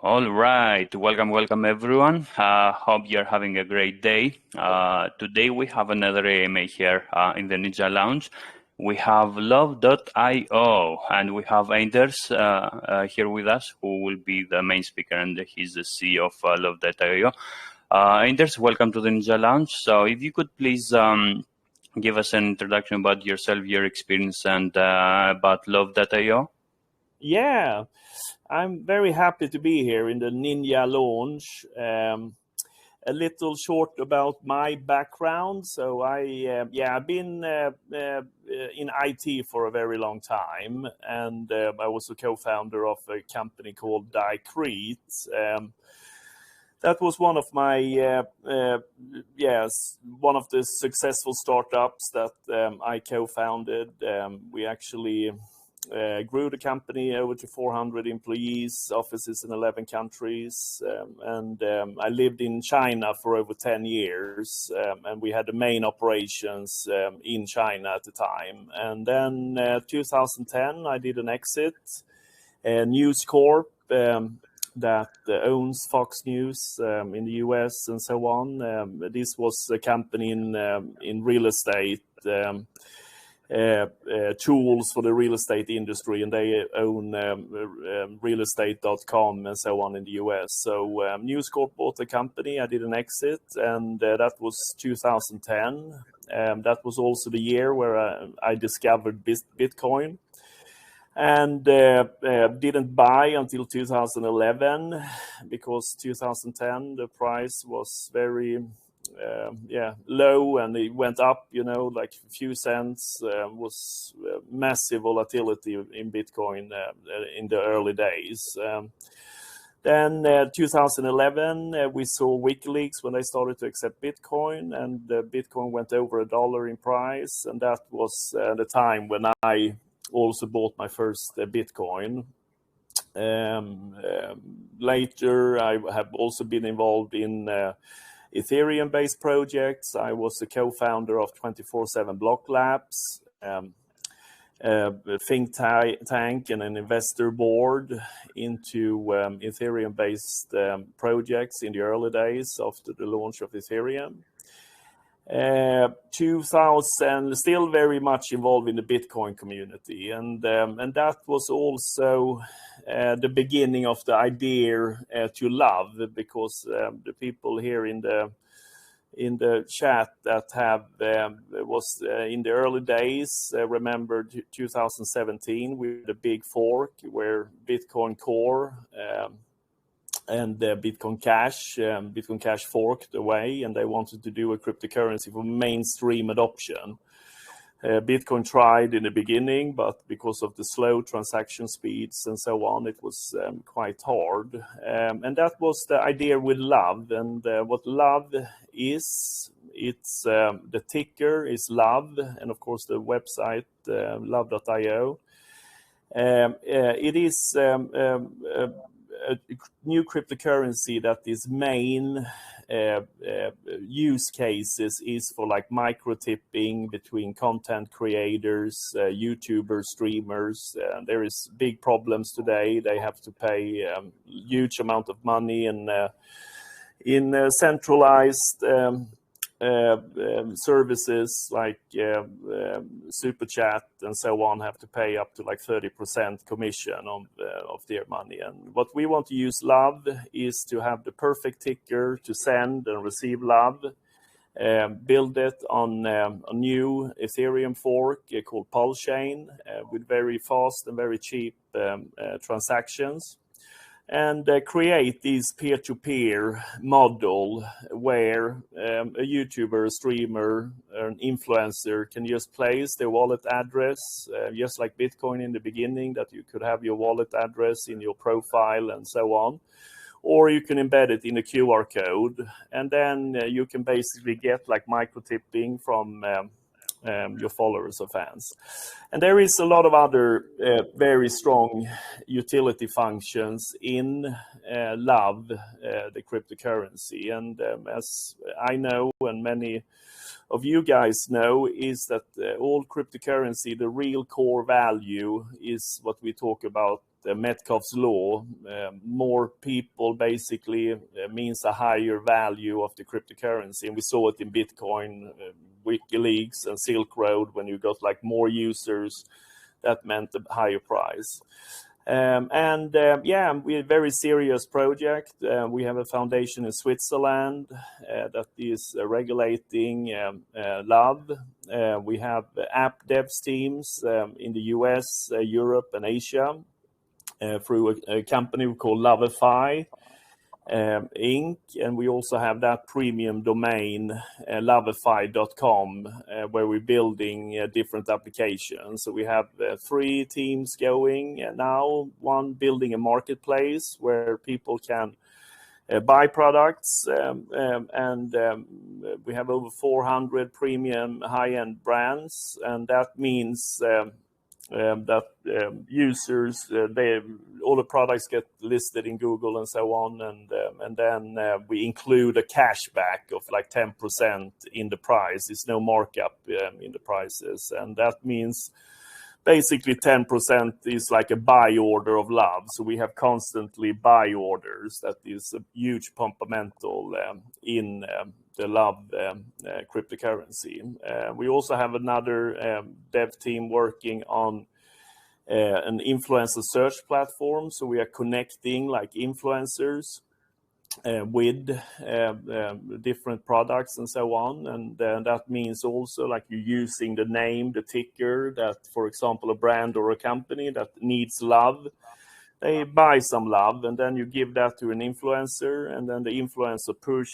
All right, welcome everyone. Hope you're having a great day. Today we have another AMA here in the Ninja Lounge. We have Love.io and we have Anders here with us, who will be the main speaker, and he's the CEO of Love.io. Anders, welcome to the Ninja Lounge. So if you could please give us an introduction about yourself, your experience, and about Love.io. Yeah, I'm very happy to be here in the Ninja Lounge. A little short about my background. So I've been in IT for a very long time, and I was a co-founder of a company called Dicrete. That was one of my one of the successful startups that I co-founded. We actually grew the company over to 400 employees, offices in 11 countries, and I lived in China for over 10 years, and we had the main operations in China at the time. And then 2010, I did an exit, News Corp, that owns Fox News in the US and so on. This was a company in real estate, tools for the real estate industry, and they own realestate.com and so on in the US. So News Corp bought the company, I did an exit, and that was 2010. That was also the year where I discovered Bitcoin, and didn't buy until 2011, because 2010 the price was very low, and it went up, like a few cents. Was massive volatility in Bitcoin in the early days. Then 2011, we saw WikiLeaks when they started to accept Bitcoin, and Bitcoin went over $1 in price, and that was the time when I also bought my first Bitcoin. Later, I have also been involved in Ethereum-based projects. I was the co-founder of 24/7 Block Labs, a think tank and an investor board into Ethereum-based projects in the early days after the launch of Ethereum. 2000, still very much involved in the Bitcoin community, and that was also the beginning of the idea to love, because the people here in the chat that have was in the early days remember 2017 with the big fork, where Bitcoin Core and Bitcoin Cash forked away, and they wanted to do a cryptocurrency for mainstream adoption. Bitcoin tried in the beginning, but because of the slow transaction speeds and so on, it was quite hard. And that was the idea with Love. And what Love is, it's the ticker is Love, and of course the website love.io. It is a new cryptocurrency that is main use cases is for like micro tipping between content creators, YouTubers, streamers. There is big problems today. They have to pay huge amount of money, and in centralized services like Super Chat and so on have to pay up to like 30% commission of their money. And what we want to use Love is to have the perfect ticker to send and receive Love. Build it on a new Ethereum fork called PulseChain with very fast and very cheap transactions. And create this peer-to-peer model where a YouTuber, a streamer, an influencer can just place their wallet address, just like Bitcoin in the beginning, that you could have your wallet address in your profile and so on. Or you can embed it in a QR code, and then you can basically get like micro tipping from your followers or fans. And there is a lot of other very strong utility functions in Love, the cryptocurrency. And as I know, and many of you guys know is that all cryptocurrency, the real core value is what we talk about, Metcalfe's law. More people basically means a higher value of the cryptocurrency. And we saw it in Bitcoin, WikiLeaks and Silk Road. When you got like more users, that meant a higher price. Yeah, we're a very serious project. We have a foundation in Switzerland that is regulating love. We have app devs teams in the US, Europe, and Asia through a company called Loveify Inc. And we also have that premium domain, loveify.com, where we're building different applications. So we have 3 teams going now, one building a marketplace where people can buy products, and we have over 400 premium high-end brands, and that means that users, all the products get listed in Google and so on, and then we include a cashback of like 10% in the price. There's no markup in the prices, and that means basically 10% is like a buy order of love. So we have constantly buy orders. That is a huge fundamental in the love cryptocurrency. We also have another dev team working on an influencer search platform. So we are connecting like influencers with different products and so on. And that means also like you're using the name, the ticker that, for example, a brand or a company that needs love, they buy some love, and then you give that to an influencer, and then the influencer push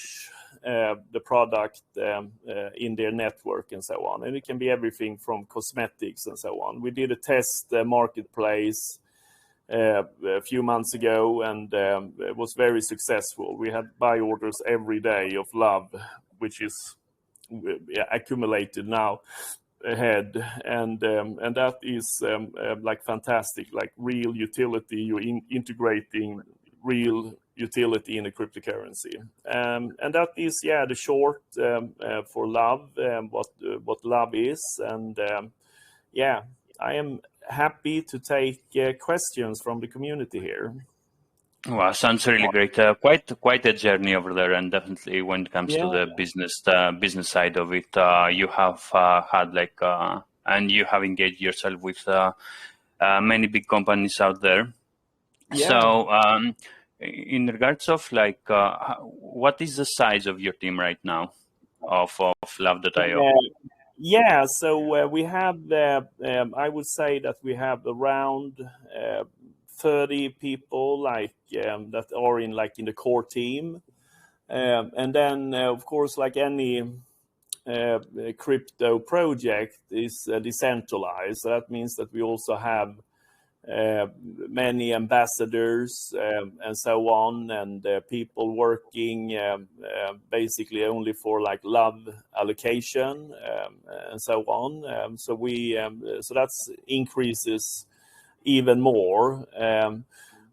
the product in their network and so on. And it can be everything from cosmetics and so on. We did a test marketplace a few months ago, and it was very successful. We had buy orders every day of love, which is accumulated now ahead, and that is like fantastic, like real utility. You're integrating real utility in a cryptocurrency, and that is the short for love, what love is, and I am happy to take questions from the community here. Wow, sounds really great. Quite a journey over there, and definitely when it comes to the business side of it, you have had like and you have engaged yourself with many big companies out there. Yeah. So, in regards of like, what is the size of your team right now of Love.io? Yeah, so we have, I would say that we have around 30 people like that are in the core team, and then of course, like any crypto project is decentralized. So that means that we also have many ambassadors and so on, and people working basically only for like love allocation and so on. So we so that's increases even more.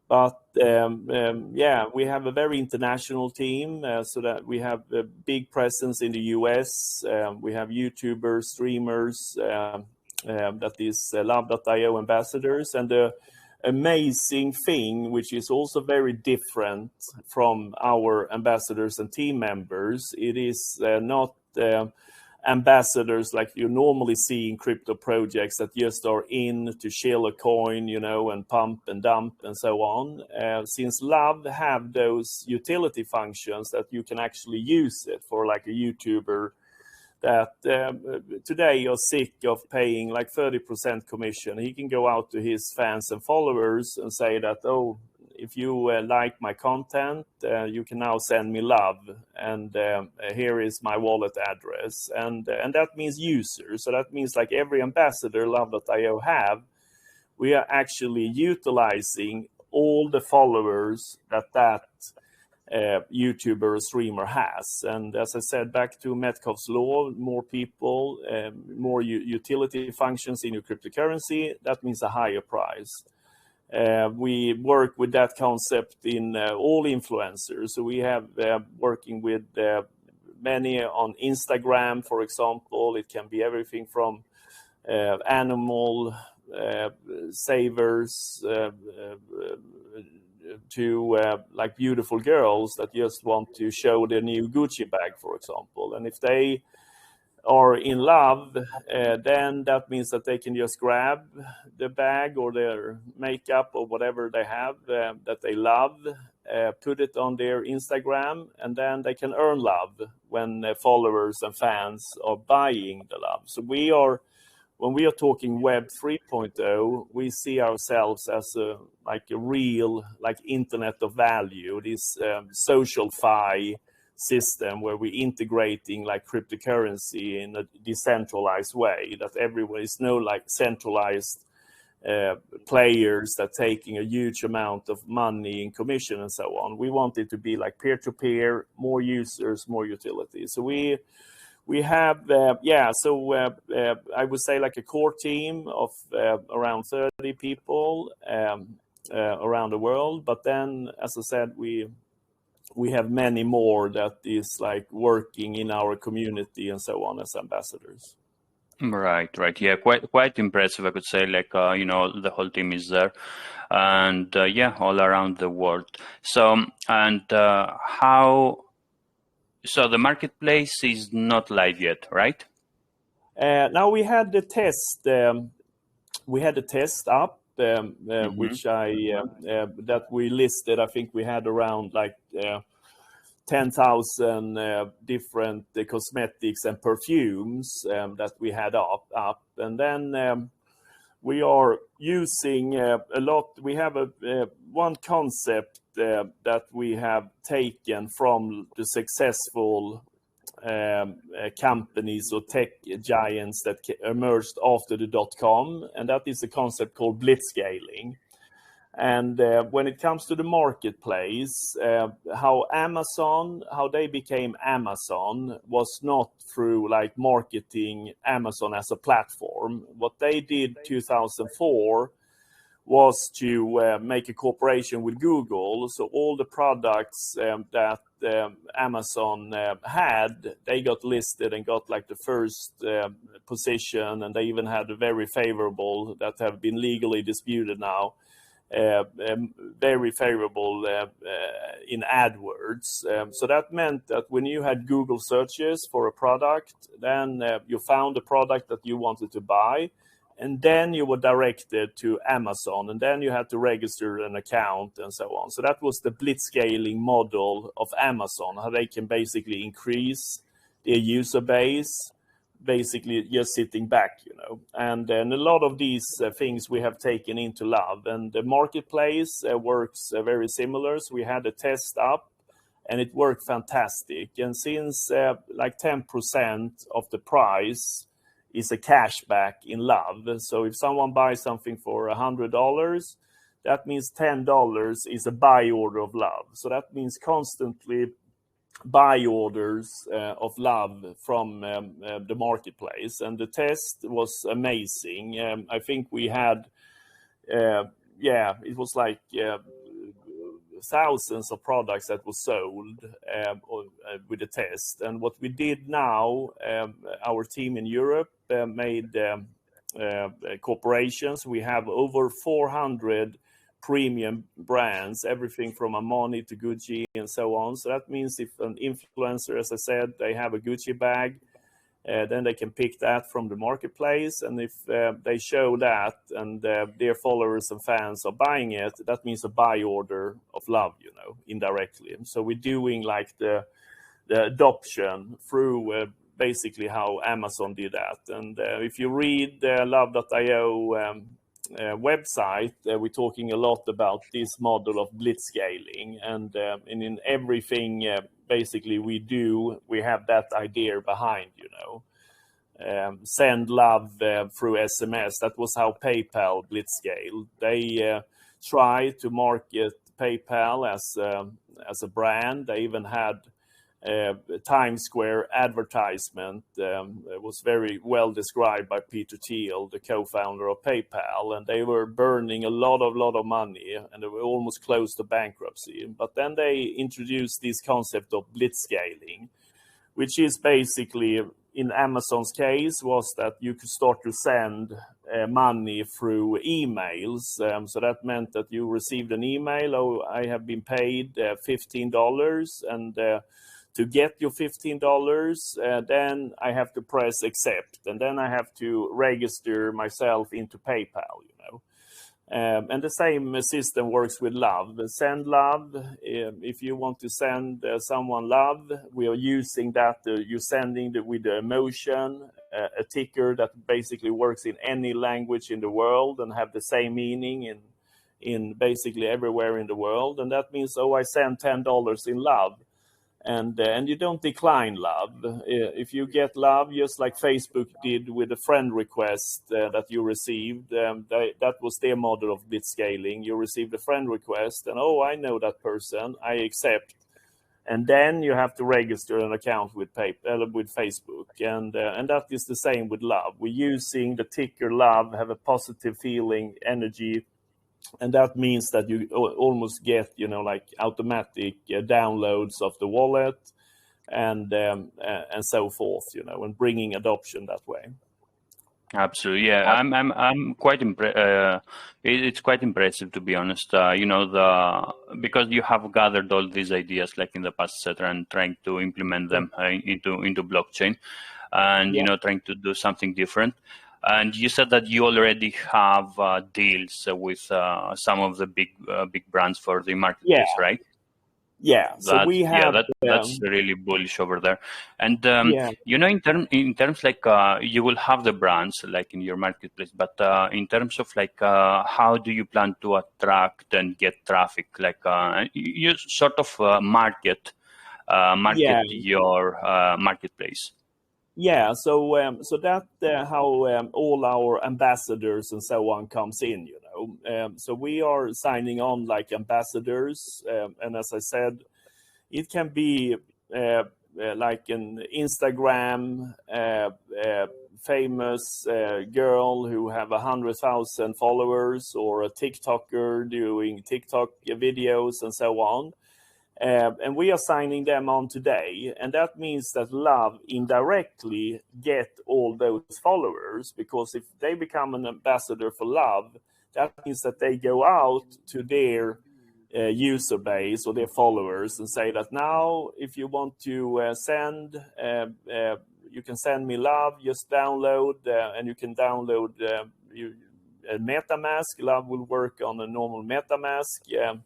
But we have a very international team, so that we have a big presence in the US. We have YouTubers, streamers, that is Love.io ambassadors. And the amazing thing, which is also very different from our ambassadors and team members, it is not ambassadors like you normally see in crypto projects that just are in to shill a coin, and pump and dump and so on. Since Love have those utility functions that you can actually use it for, like a YouTuber that today you're sick of paying like 30% commission. He can go out to his fans and followers and say that, oh, if you like my content, you can now send me love, and here is my wallet address, and that means users. So that means like every ambassador Love.io have, we are actually utilizing all the followers that YouTuber or streamer has. And as I said, back to Metcalfe's law, more people, more utility functions in your cryptocurrency, that means a higher price. We work with that concept in all influencers. So we have working with many on Instagram, for example. It can be everything from animal savers to like beautiful girls that just want to show their new Gucci bag, for example. And if they are in love, then that means that they can just grab the bag or their makeup or whatever they have that they love, put it on their Instagram, and then they can earn love when followers and fans are buying the love. So when we are talking Web 3.0, we see ourselves as a real Internet of Value, this social fi system where we're integrating like cryptocurrency in a decentralized way, that everyone is no like centralized players that taking a huge amount of money in commission and so on. We want it to be like peer-to-peer, more users, more utility. So we have, I would say like a core team of around 30 people around the world. But then, as I said, we have many more that is like working in our community and so on as ambassadors. Right. Yeah, quite impressive, I could say. Like, the whole team is there, and all around the world. So, and So the marketplace is not live yet, right? Now we had the test. We had a test up, which that we listed. I think we had around like 10,000 different cosmetics and perfumes that we had up, and then we are using a lot. We have one concept that we have taken from the successful companies or tech giants that emerged after the .com, and that is a concept called blitzscaling. And when it comes to the marketplace, how they became Amazon was not through like marketing Amazon as a platform. What they did 2004 was to make a cooperation with Google. So all the products that Amazon had, they got listed and got like the first position, and they even had a very favorable, that have been legally disputed now, very favorable in AdWords. So that meant that when you had Google searches for a product, then you found the product that you wanted to buy, and then you were directed to Amazon, and then you had to register an account and so on. So that was the blitzscaling model of Amazon, how they can basically increase their user base, basically just sitting back, And then a lot of these things we have taken into love, and the marketplace works very similar. So we had a test up, and it worked fantastic. And since like 10% of the price is a cashback in love, so if someone buys something for $100, that means $10 is a buy order of love. So that means constantly buy orders of love from the marketplace, and the test was amazing. I think we had, it was like thousands of products that were sold with the test. And what we did now, our team in Europe made corporations. We have over 400 premium brands, everything from Armani to Gucci and so on. So that means if an influencer, as I said, they have a Gucci bag, then they can pick that from the marketplace. And if they show that and their followers and fans are buying it, that means a buy order of love, indirectly. And so we're doing like the adoption through basically how Amazon did that. And if you read love.io website, we're talking a lot about this model of blitzscaling, and in everything basically we do, we have that idea behind, send love through SMS. That was how PayPal blitzscaled. They tried to market PayPal as a brand. They even had Times Square advertisement. It was very well described by Peter Thiel, the co-founder of PayPal, and they were burning a lot of money, and they were almost close to bankruptcy. But then they introduced this concept of blitzscaling, which is basically, in Amazon's case, was that you could start to send money through emails. So that meant that you received an email, oh, I have been paid $15, and to get your $15, then I have to press accept, and then I have to register myself into PayPal, you know. And the same system works with love. Send love. If you want to send someone love, we are using that. You're sending with the emotion, a ticker that basically works in any language in the world and have the same meaning in basically everywhere in the world. And that means, oh, I send $10 in love. And you don't decline love. If you get love, just like Facebook did with a friend request that you received, that was their model of bit scaling. You received a friend request, and oh, I know that person, I accept, and then you have to register an account with Facebook, and that is the same with love. We're using the ticker love, have a positive feeling, energy. And that means that you almost get, you know, like automatic downloads of the wallet and so forth, you know, and bringing adoption that way. Absolutely, yeah. I'm quite it's quite impressive, to be honest. You know, because you have gathered all these ideas like in the past, etc., and trying to implement them into blockchain, and you know, trying to do something different. And you said that you already have deals with some of the big brands for the marketplace, right? Yeah. So we have that's really bullish over there. And you know, in terms like you will have the brands like in your marketplace, but in terms of like how do you plan to attract and get traffic? Like you sort of market your marketplace. Yeah, so that how all our ambassadors and so on comes in, you know. So we are signing on like ambassadors, and as I said, it can be like an Instagram famous girl who have 100,000 followers, or a TikToker doing TikTok videos and so on. And we are signing them on today. And that means that love indirectly get all those followers, because if they become an ambassador for love, that means that they go out to their user base or their followers and say that now, if you want to send, you can send me love, just download, and you can download a MetaMask. Love will work on a normal MetaMask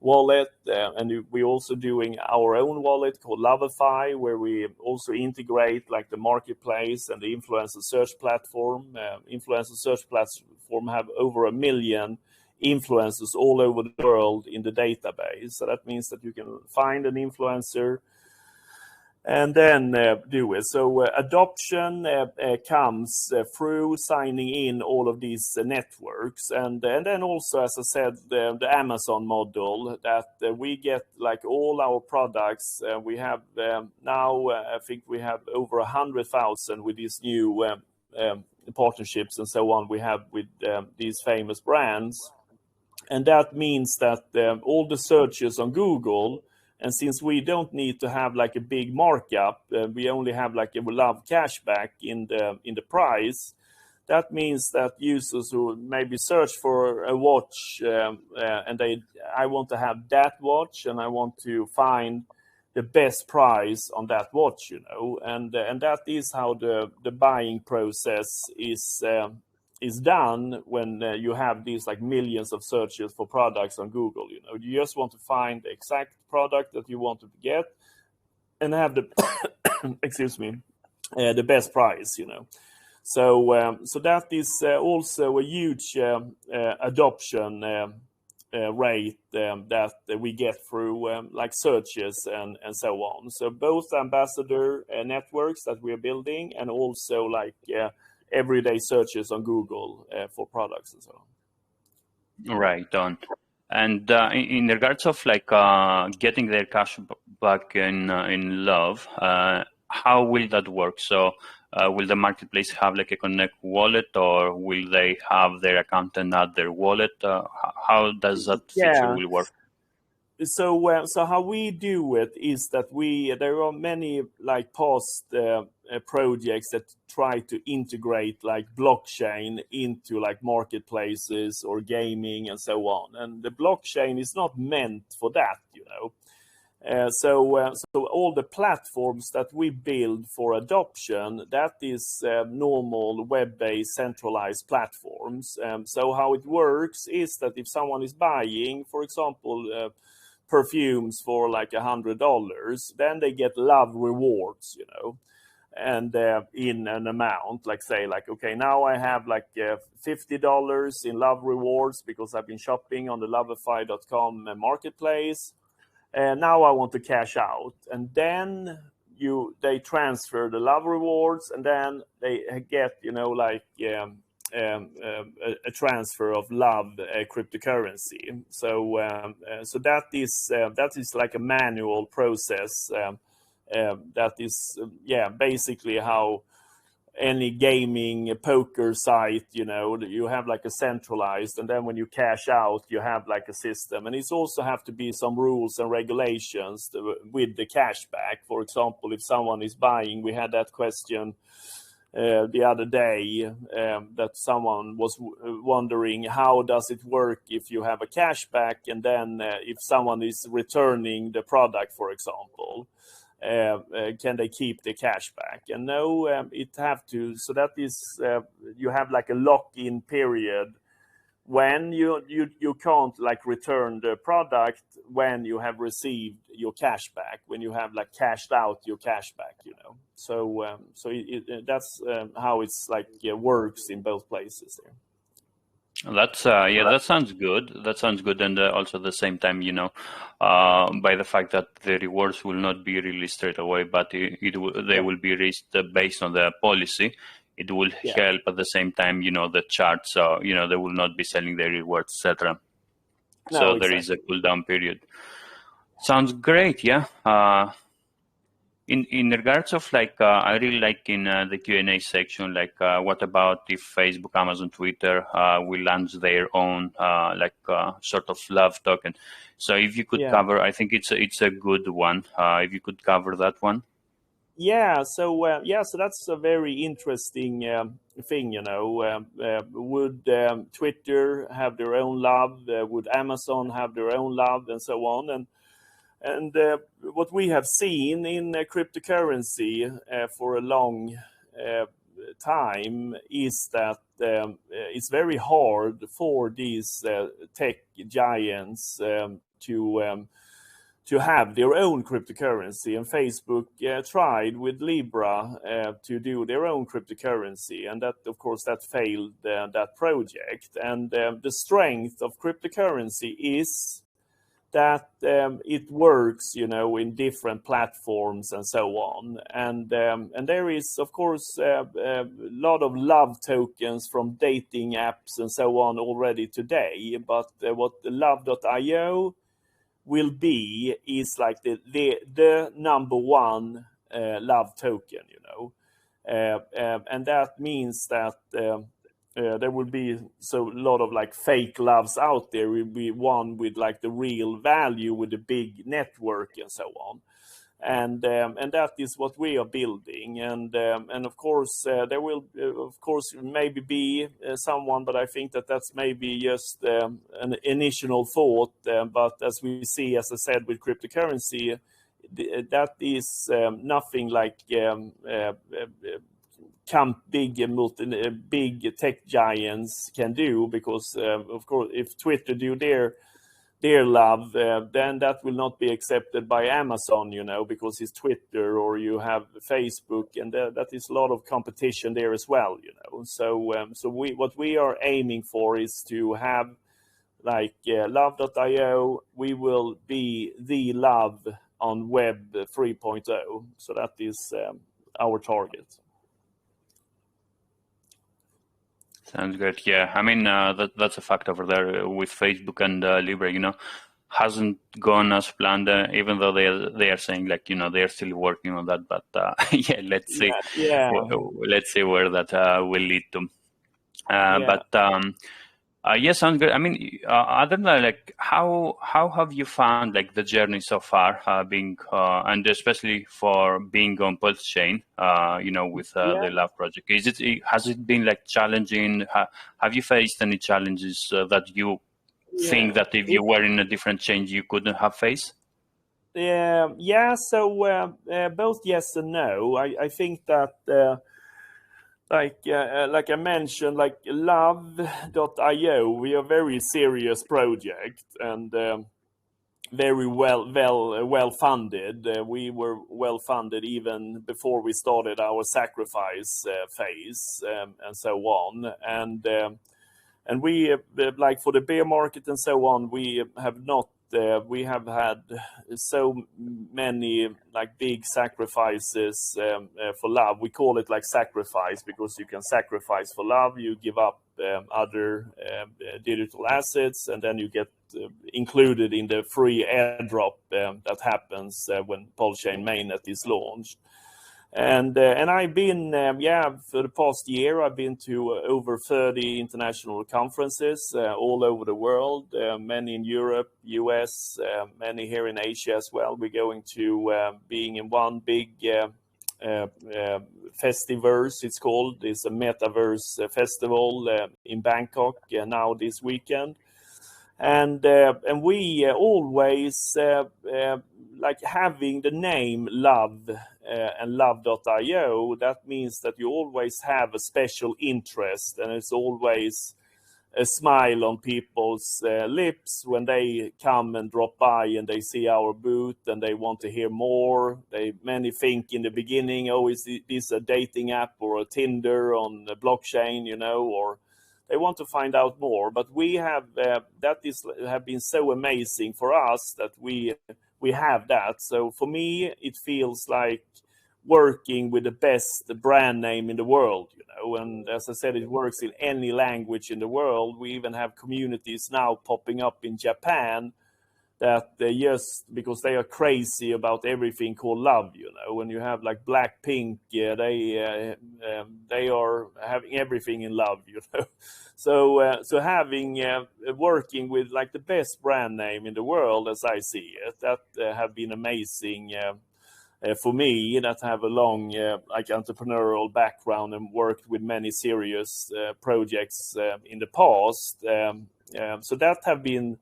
wallet, and we're also doing our own wallet called Loveify, where we also integrate like the marketplace and the influencer search platform. Influencer search platform have over 1 million influencers all over the world in the database. So that means that you can find an influencer and then do it. So adoption comes through signing in all of these networks, and then also, as I said, the Amazon model that we get like all our products. We have now I think we have over 100,000 with these new partnerships and so on. We have with these famous brands, and that means that all the searches on Google. And since we don't need to have like a big markup, we only have like a love cashback in the price. That means that users who maybe search for a watch and I want to have that watch, and I want to find the best price on that watch, you know, and that is how the buying process is done when you have these like millions of searches for products on Google. You know, you just want to find the exact product that you want to get and have the excuse me, the best price, you know. So so that is also a huge adoption rate that we get through like searches and so on. So both ambassador networks that we are building, and also like everyday searches on Google for products and so on. Right on. And in regards of like getting their cash back in love, how will that work? So will the marketplace have like a Connect wallet, or will they have their account and add their wallet? How does that feature will work? So how we do it is that there are many like past projects that try to integrate like blockchain into like marketplaces or gaming and so on, and the blockchain is not meant for that, you know. So all the platforms that we build for adoption, that is normal web-based centralized platforms. So how it works is that if someone is buying, for example, perfumes for like $100, then they get love rewards, you know, and in an amount, like say like, okay, now I have like $50 in love rewards because I've been shopping on the Loveify.com marketplace. And now I want to cash out, and then they transfer the love rewards, and then they get, you know, like a transfer of love cryptocurrency. So that is like a manual process. That is basically how any gaming poker site, you know, you have like a centralized, and then when you cash out, you have like a system. And it's also have to be some rules and regulations with the cashback. For example, if someone is buying, we had that question the other day, that someone was wondering, how does it work if you have a cashback and then if someone is returning the product, for example, can they keep the cash back? And no, it have to. So that is you have like a lock-in period when you can't like return the product when you have received your cash back, when you have like cashed out your cash back, you know. So that's how it's like works in both places there. That's that sounds good. That sounds good, and also at the same time, you know, by the fact that the rewards will not be released straight away, but they will be released based on the policy. It will help at the same time, you know, the charts. So you know, they will not be selling their rewards, etc. No, so exactly. There is a cool down period. Sounds great, yeah. In regards of like, I really like in the Q&A section, like what about if Facebook, Amazon, Twitter will launch their own sort of love token? So if you could cover, I think it's a good one. If you could cover that one. Yeah, so that's a very interesting thing, you know. Would Twitter have their own love? Would Amazon have their own love, and so on? And what we have seen in cryptocurrency for a long time is that it's very hard for these tech giants to have their own cryptocurrency. And Facebook tried with Libra to do their own cryptocurrency, and that, of course, that failed that project. And the strength of cryptocurrency is that it works, you know, in different platforms and so on. And there is, of course, a lot of love tokens from dating apps and so on already today. But what the love.io will be is like the number one love token, you know. And that means that there will be a lot of like fake loves out there. Will be one with like the real value, with the big network and so on, and that is what we are building. And of course there will of course maybe be someone, but I think that's maybe just an initial thought. But as we see, as I said, with cryptocurrency, that is nothing like big tech giants can do, because of course if Twitter do their love, then that will not be accepted by Amazon, you know, because it's Twitter, or you have Facebook, and that is a lot of competition there as well, you know. So what we are aiming for is to have like love.io. We will be the love on Web 3.0. So that is our target. Sounds good. Yeah, I mean that's a fact over there with Facebook and Libra. You know, hasn't gone as planned. Even though they are saying, like, you know, they are still working on that. But yeah, let's see. Yeah. Let's see where that will lead to. But Yes, sounds good. I mean, other than like, how have you found like the journey so far, being and especially for being on PulseChain, with the Yeah, lab project? Has it been like challenging? Have you faced any challenges that you think yeah. that if you were in a different chain you couldn't have faced? Yeah, so both yes and no. I think that like I mentioned, like Love.io, we are a very serious project and very well funded. We were well funded even before we started our sacrifice phase and so on. And we like for the bear market and so on, we have not we have had so many like big sacrifices for love. We call it like sacrifice because you can sacrifice for love, you give up other digital assets, and then you get included in the free airdrop that happens when PulseChain mainnet is launched. And I've been for the past year I've been to over 30 international conferences all over the world, many in Europe, US, many here in Asia as well. We're going to being in one big Festiverse, it's called. It's a metaverse festival in Bangkok now this weekend. And we always like having the name Love and Love.io. That means that you always have a special interest, and it's always a smile on people's lips when they come and drop by and they see our booth and they want to hear more. Many think in the beginning, oh, is this a dating app or a Tinder on the blockchain, or they want to find out more. But we have have been so amazing for us that we have that. So for me, it feels like working with the best brand name in the world, and as I said, it works in any language in the world. We even have communities now popping up in Japan that just because they are crazy about everything called love, when you have like Blackpink, they are having everything in love, so having working with like the best brand name in the world, as I see it, that have been amazing for me, that have a long like entrepreneurial background and worked with many serious projects in the past. So that have been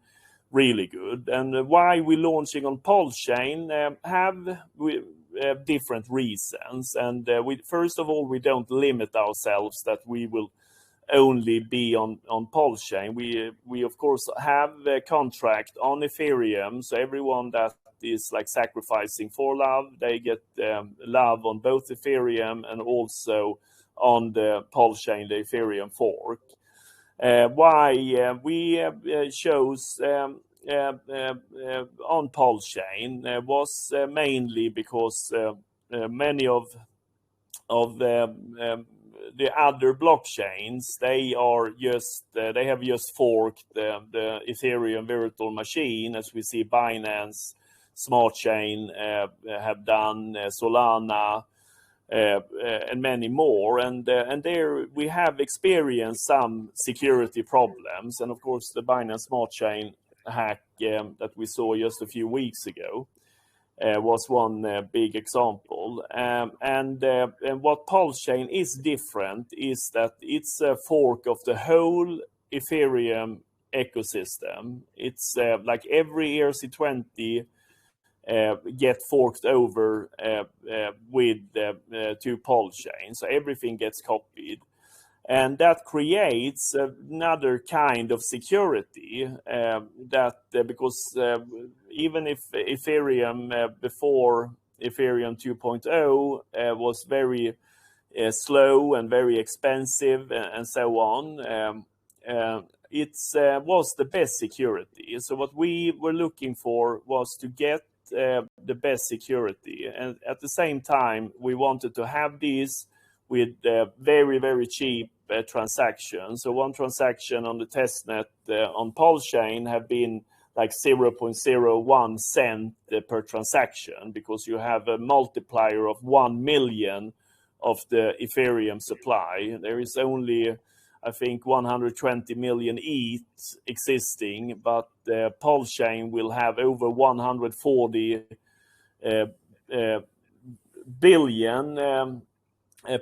really good. And why we're launching on PulseChain have different reasons. And first of all, we don't limit ourselves that we will only be on PulseChain. We of course have a contract on Ethereum, so everyone that is like sacrificing for love, they get love on both Ethereum and also on the PulseChain, the Ethereum fork. Why we chose on PulseChain was mainly because many of the other blockchains, they have just forked the Ethereum virtual machine, as we see Binance Smart Chain have done, Solana, and many more, and there we have experienced some security problems, and of course the Binance Smart Chain hack that we saw just a few weeks ago was one big example. And what PulseChain is different is that it's a fork of the whole Ethereum ecosystem. It's like every ERC20 get forked over with to PulseChain, so everything gets copied, and that creates another kind of security because even if Ethereum before Ethereum 2.0 was very slow and very expensive and so on, it was the best security. So what we were looking for was to get the best security, and at the same time we wanted to have these with very cheap transactions. So one transaction on the testnet on PulseChain have been like 0.01 cent per transaction, because you have a multiplier of 1 million of the Ethereum supply. There is only, I think 120 million ETH existing, but PulseChain will have over 140 billion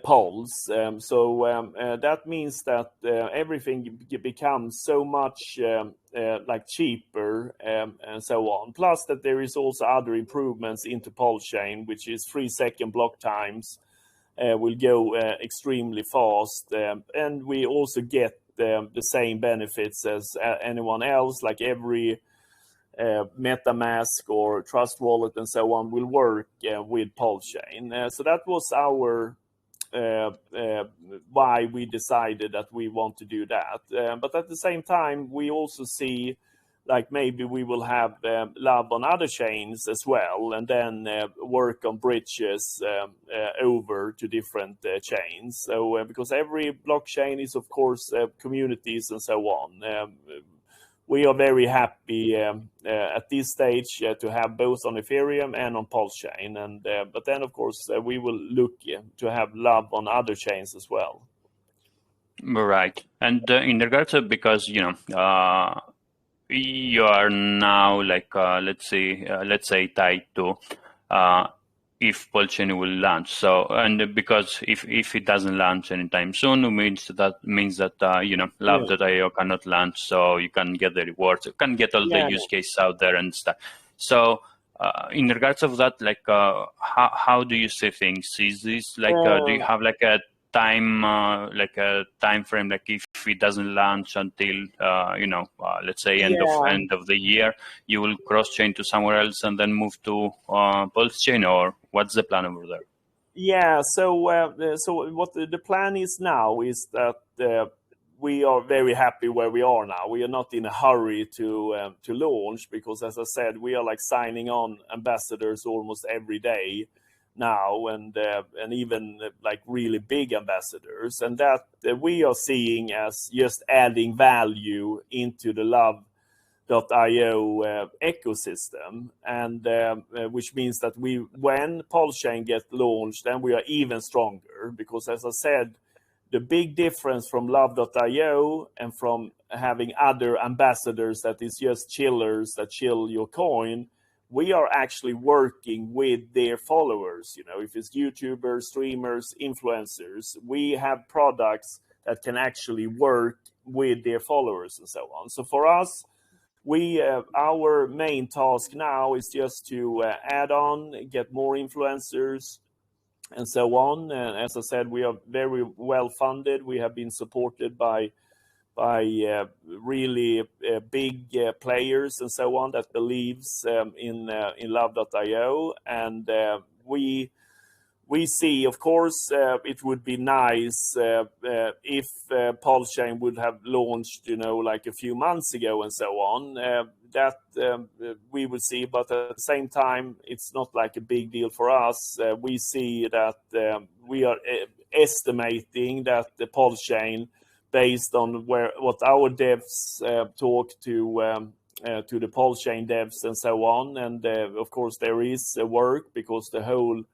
Pulse. That means that everything becomes so much like cheaper and so on. Plus that there is also other improvements into PulseChain, which is 3-second block times will go extremely fast, and we also get the same benefits as anyone else, like every MetaMask or Trust Wallet and so on will work with PulseChain. So that was our why we decided that we want to do that. But at the same time, we also see like maybe we will have lab on other chains as well, and then work on bridges over to different chains. So because every blockchain is of course communities and so on. We are very happy at this stage to have both on Ethereum and on PulseChain, and but then of course we will look to have lab on other chains as well. Right, and in regards to, because you are now like let's say tied to if PulseChain will launch. So, and because if it doesn't launch anytime soon, it means that Love.io cannot launch, so you can get the rewards, you can get all the use cases out there and stuff. So in regards of that, like how do you see things? Is this like do you have like a time frame, like if it doesn't launch until let's say end of the year, you will cross chain to somewhere else and then move to PulseChain, or what's the plan over there? So what the plan is now is that we are very happy where we are now. We are not in a hurry to launch, because as I said, we are like signing on ambassadors almost every day now, and even like really big ambassadors, and that we are seeing as just adding value into the Love.io ecosystem, and which means that when PulseChain gets launched, then we are even stronger, because as I said, the big difference from Love.io and from having other ambassadors that is just chillers that chill your coin, we are actually working with their followers. If it's YouTubers, streamers, influencers, we have products that can actually work with their followers and so on. So for us, our main task now is just to add on, get more influencers and so on. And as I said, we are very well funded. We have been supported by really big players and so on that believes in Love.io, and we see, of course, it would be nice if PulseChain would have launched, like a few months ago and so on. That we would see, but at the same time, it's not like a big deal for us. We see that we are estimating that the PulseChain, based on what our devs talk to the PulseChain devs and so on, and of course there is work because the whole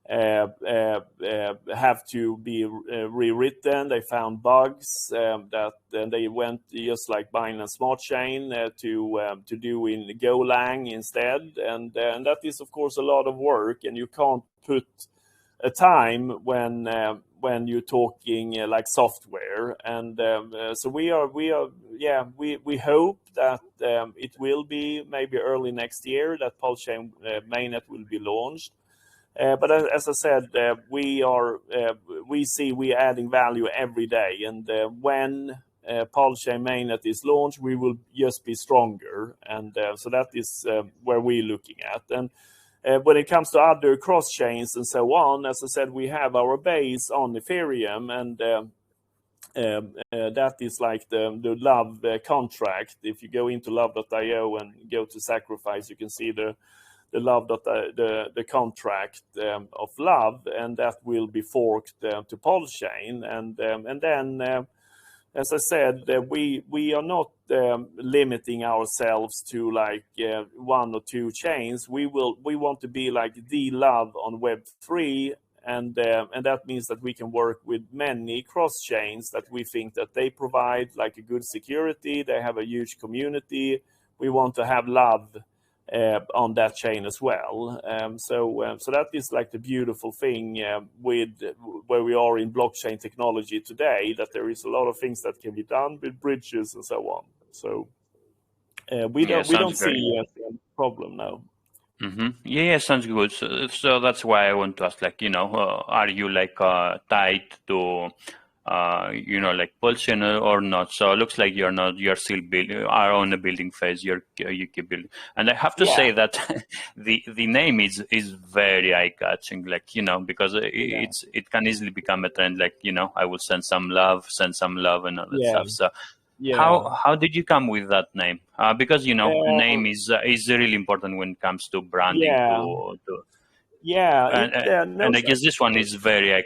have to be rewritten. They found bugs that they went just like Binance Smart Chain to do in Golang instead, and that is of course a lot of work, and you can't put a time when you're talking like software, and so we hope that it will be maybe early next year that PulseChain mainnet will be launched. But as I said, we see we adding value every day, and when PulseChain mainnet is launched, we will just be stronger, and so that is where we're looking at. And when it comes to other cross chains and so on, as I said, we have our base on Ethereum, and that is like the Love contract. If you go into Love.io and go to Sacrifice, you can see the Love.the contract of Love, and that will be forked to PulseChain, and then as I said, we are not limiting ourselves to like one or two chains. We want to be like the Love on Web3, and that means that we can work with many cross chains that we think that they provide like a good security. They have a huge community. We want to have love on that chain as well. So that is like the beautiful thing with where we are in blockchain technology today, that there is a lot of things that can be done with bridges and so on. So we don't see a problem now. Yeah, sounds good. So that's why I want to ask, like, are you like tied to, like PulseChain or not? So it looks like you're not. You're still are on the building phase. You keep building, and I have to say that the name is very eye catching. Like, because it can easily become a trend. Like, I will send some love, and all that stuff. So. How did you come with that name? Because name is really important when it comes to branding. And I guess this one is very eye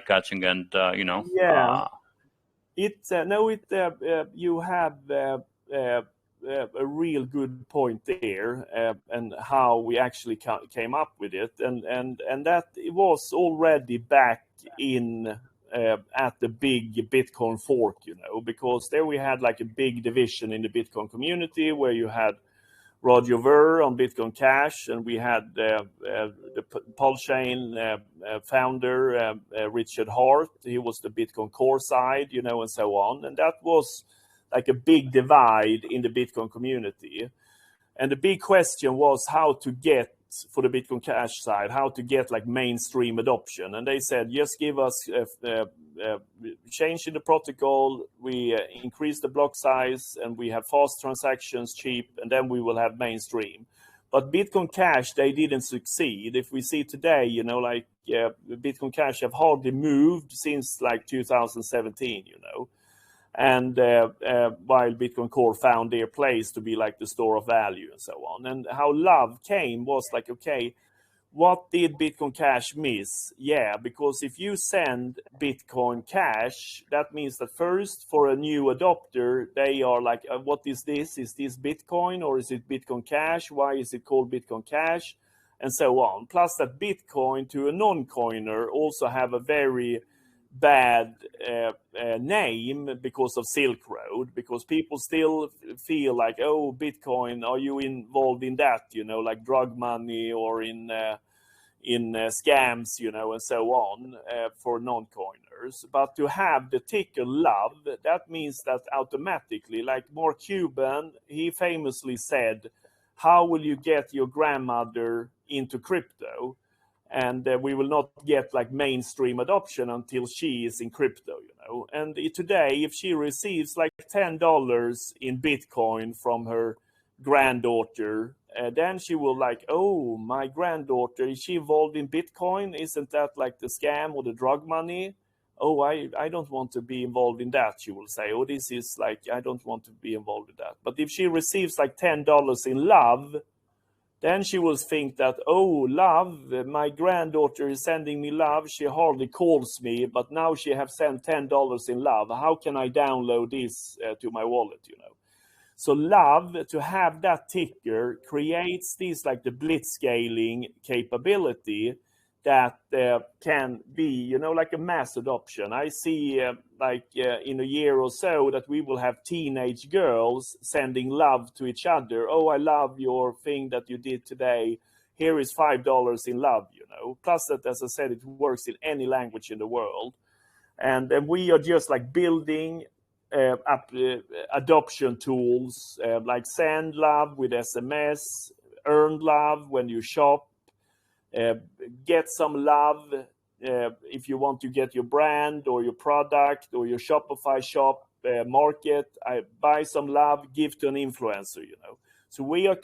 catching, and you have a real good point there, and how we actually came up with it, and that it was already back in. At the big Bitcoin fork, because there we had like a big division in the Bitcoin community where you had Roger Ver on Bitcoin Cash, and we had the PulseChain founder, Richard Hart. He was the Bitcoin Core side, and so on. And that was like a big divide in the Bitcoin community. And the big question was how to get, for the Bitcoin Cash side, how to get like mainstream adoption. And they said, just give us change in the protocol, we increase the block size, and we have fast transactions, cheap, and then we will have mainstream. But Bitcoin Cash, they didn't succeed. If we see today, Bitcoin Cash have hardly moved since like 2017, and while Bitcoin Core found their place to be like the store of value and so on. And how love came was like, okay, what did Bitcoin Cash miss? Yeah, because if you send Bitcoin Cash, that means that first, for a new adopter, they are like, what is this? Is this Bitcoin or is it Bitcoin Cash? Why is it called Bitcoin Cash? And so on. Plus that Bitcoin to a non-coiner also have a very bad name because of Silk Road, because people still feel like, oh, Bitcoin, are you involved in that, like drug money or in scams, and so on, for non-coiners. But to have the ticker love, that means that automatically, like Mark Cuban, he famously said, how will you get your grandmother into crypto? And we will not get like mainstream adoption until she is in crypto, And today, if she receives like $10 in Bitcoin from her granddaughter, then she will like, oh, my granddaughter, is she involved in Bitcoin? Isn't that like the scam or the drug money? Oh, I don't want to be involved in that, she will say. Oh, this is like, I don't want to be involved in that. But if she receives like $10 in love, then she will think that, oh, love, my granddaughter is sending me love. She hardly calls me, but now she have sent $10 in love. How can I download this to my wallet, So love, to have that ticker, creates this like the Blitz scaling capability that can be, like a mass adoption. I see in a year or so that we will have teenage girls sending love to each other. Oh, I love your thing that you did today. Here is $5 in love, Plus that, as I said, it works in any language in the world. And we are just like building adoption tools, like send love with SMS, earn love when you shop, get some love if you want to get your brand or your product or your Shopify shop market. Buy some love, give to an influencer, So we are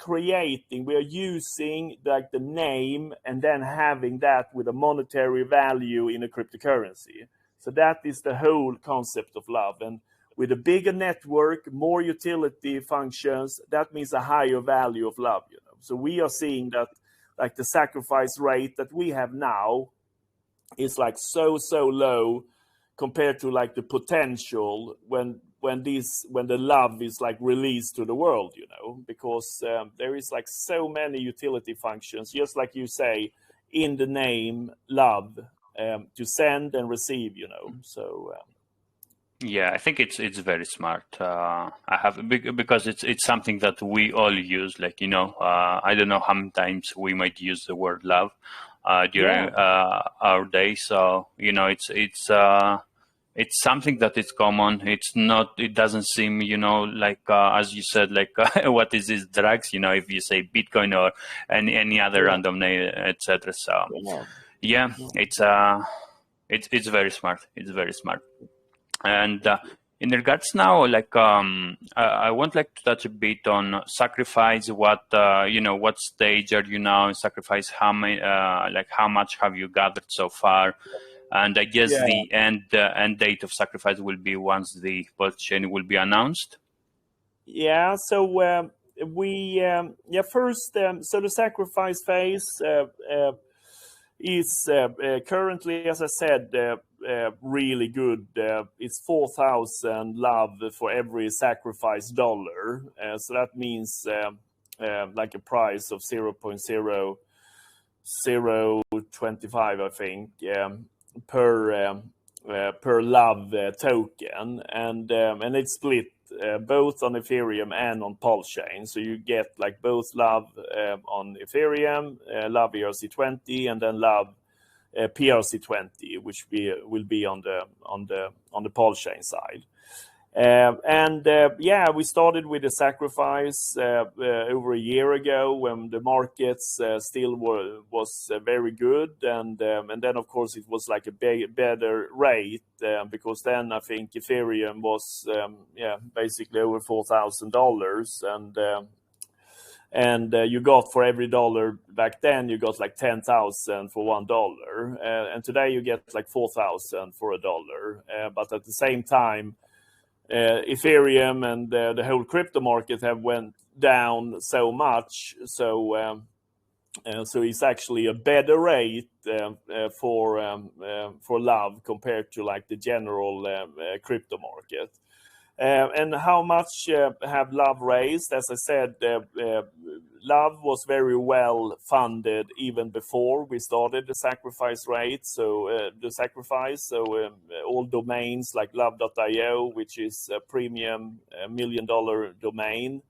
using like the name and then having that with a monetary value in a cryptocurrency. So that is the whole concept of love. And with a bigger network, more utility functions, that means a higher value of love, So we are seeing that like the sacrifice rate that we have now is like so low compared to like the potential when the love is like released to the world, because there is like so many utility functions, just like you say, in the name love, to send and receive. So. Yeah, I think it's very smart. I have because it's something that we all use. Like I don't know how many times we might use the word love during our day. So it's something that is common. It's not. It doesn't seem like as you said, like what is this drugs? If you say Bitcoin or any other random name, etc. So yeah, it's very smart. It's very smart. And in regards now, like I want like to touch a bit on sacrifice. What stage are you now in sacrifice? How many, like how much have you gathered so far? And I guess the end date of sacrifice will be once the PulseChain will be announced. Yeah. So first, so the sacrifice phase is currently, as I said, really good. It's 4,000 love for every sacrifice dollar. So that means like a price of 0.0025, I think, per love token, and it's split both on Ethereum and on PulseChain. So you get like both love on Ethereum, love ERC20, and then love PRC20, which will be on the PulseChain side. We started with the sacrifice over a year ago when the markets still was very good, and then of course it was like a better rate because then I think Ethereum was basically over $4,000, and you got for every dollar back then you got like 10,000 for $1, and today you get like 4,000 for $1, but at the same time Ethereum and the whole crypto market have went down so much, so it's actually a better rate for love compared to like the general crypto market. And how much have love raised? As I said, love was very well funded even before we started the sacrifice rate. So all domains like love.io, which is a premium $1 million domain,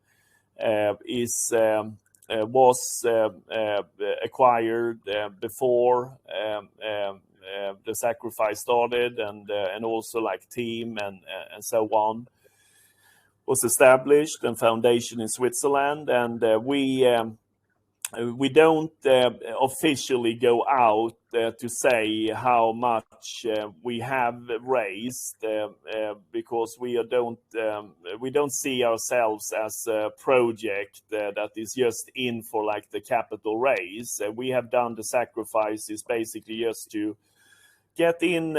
was acquired before the sacrifice started, and also like team and so on was established, and foundation in Switzerland, and we don't officially go out to say how much we have raised because we don't see ourselves as a project that is just in for like the capital raise. We have done the sacrifices basically just to get in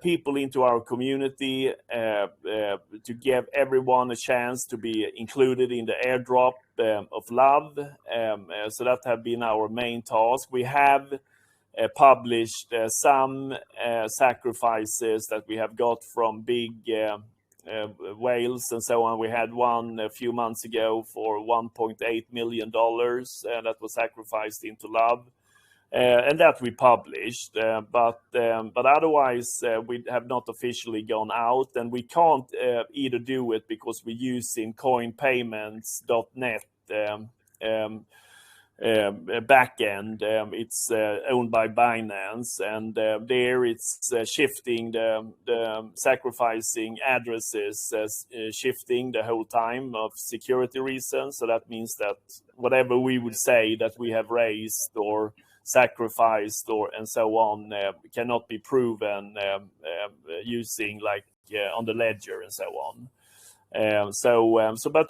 people into our community, to give everyone a chance to be included in the airdrop of love. So that have been our main task. We have published some sacrifices that we have got from big whales and so on. We had one a few months ago for $1.8 million that was sacrificed into love. And that we published, but otherwise we have not officially gone out, and we can't either do it because we're using coinpayments.net backend. It's owned by Binance, and there it's shifting the sacrificing addresses, shifting the whole time of security reasons. So that means that whatever we would say that we have raised or sacrificed or and so on cannot be proven using like on the ledger and so on. But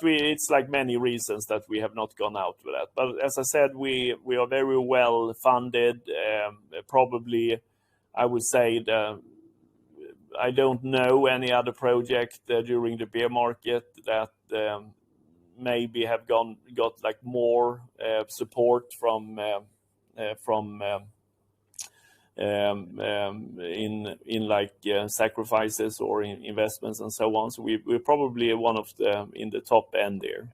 it's like many reasons that we have not gone out with that. But as I said, we are very well funded. Probably, I would say I don't know any other project during the bear market that maybe have got like more support from in like sacrifices or in investments and so on. So we're probably one of the in the top end there.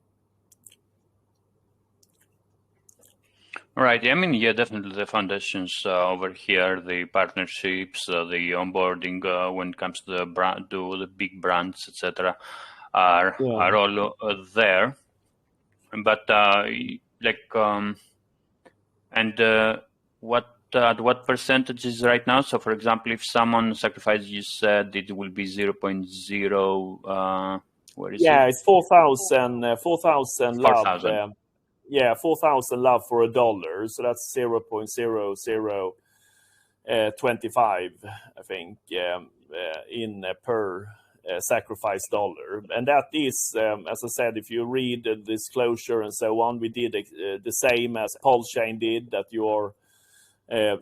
Right. I mean, yeah, definitely the foundations over here, the partnerships, the onboarding when it comes to the brand, to the big brands, etc., are all there. But and what at what percentage is right now? So, for example, if someone sacrifices, you said it will be 0.0. Where is it? Yeah, it's 4,000 love. 4,000. 4,000 love for $1. So that's 0.0025, I think, in per sacrifice dollar. And that is, as I said, if you read the disclosure and so on, we did the same as PulseChain did, that you are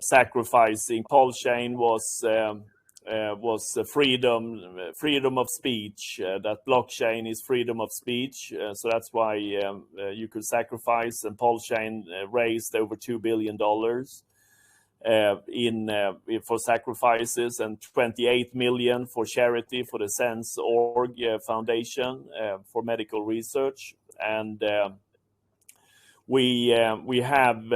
sacrificing. PulseChain was freedom of speech. That blockchain is freedom of speech, so that's why you could sacrifice. And PulseChain raised over $2 billion for sacrifices, and 28 million for charity for the Sense.org Foundation for medical research. And we have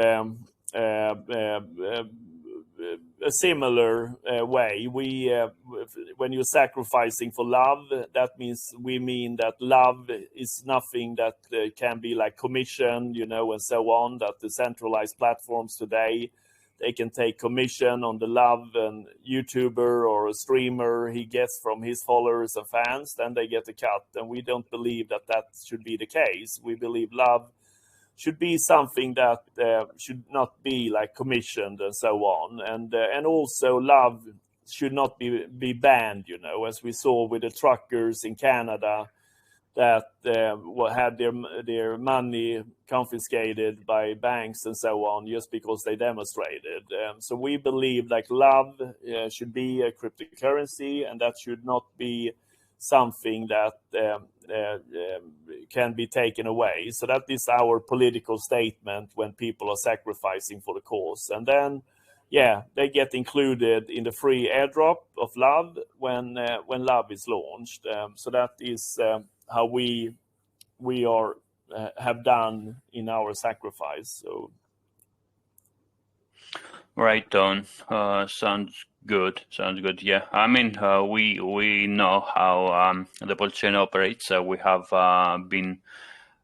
a similar way. When you're sacrificing for love, that means that love is nothing that can be like commissioned, and so on. That the centralized platforms today, they can take commission on the love and YouTuber or a streamer he gets from his followers and fans, then they get a cut. And we don't believe that should be the case. We believe love should be something that should not be like commissioned and so on. And also love should not be banned, as we saw with the truckers in Canada that had their money confiscated by banks and so on just because they demonstrated. So we believe like love should be a cryptocurrency, and that should not be something that can be taken away. So that is our political statement when people are sacrificing for the cause. And then, they get included in the free airdrop of love when love is launched. So that is how we are have done in our sacrifice. So. Right on. Sounds good. Yeah. I mean, we know how the PulseChain operates. We have been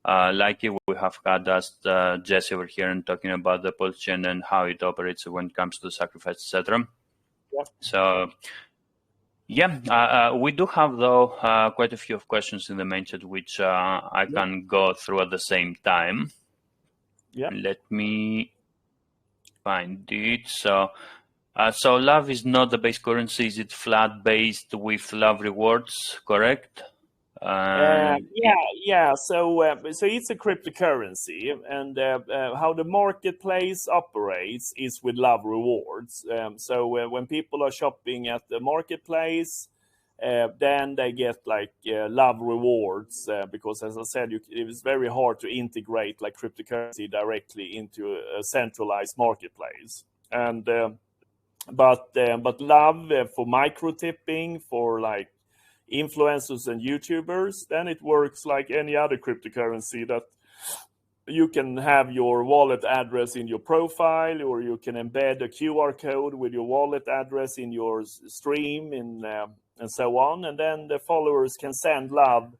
lucky. We have had asked Jesse over here and talking about the PulseChain and how it operates when it comes to sacrifice, etc. Yeah. So. Yeah, we do have though quite a few questions in the main chat, which I can go through at the same time. Yeah. Let me find it. So love is not the base currency. Is it flat based with love rewards? Correct? So it's a cryptocurrency, and how the marketplace operates is with love rewards. So when people are shopping at the marketplace, then they get like love rewards because, as I said, it is very hard to integrate like cryptocurrency directly into a centralized marketplace. And but love for micro tipping, for like influencers and YouTubers, then it works like any other cryptocurrency, that you can have your wallet address in your profile, or you can embed a QR code with your wallet address in your stream and so on. And then the followers can send love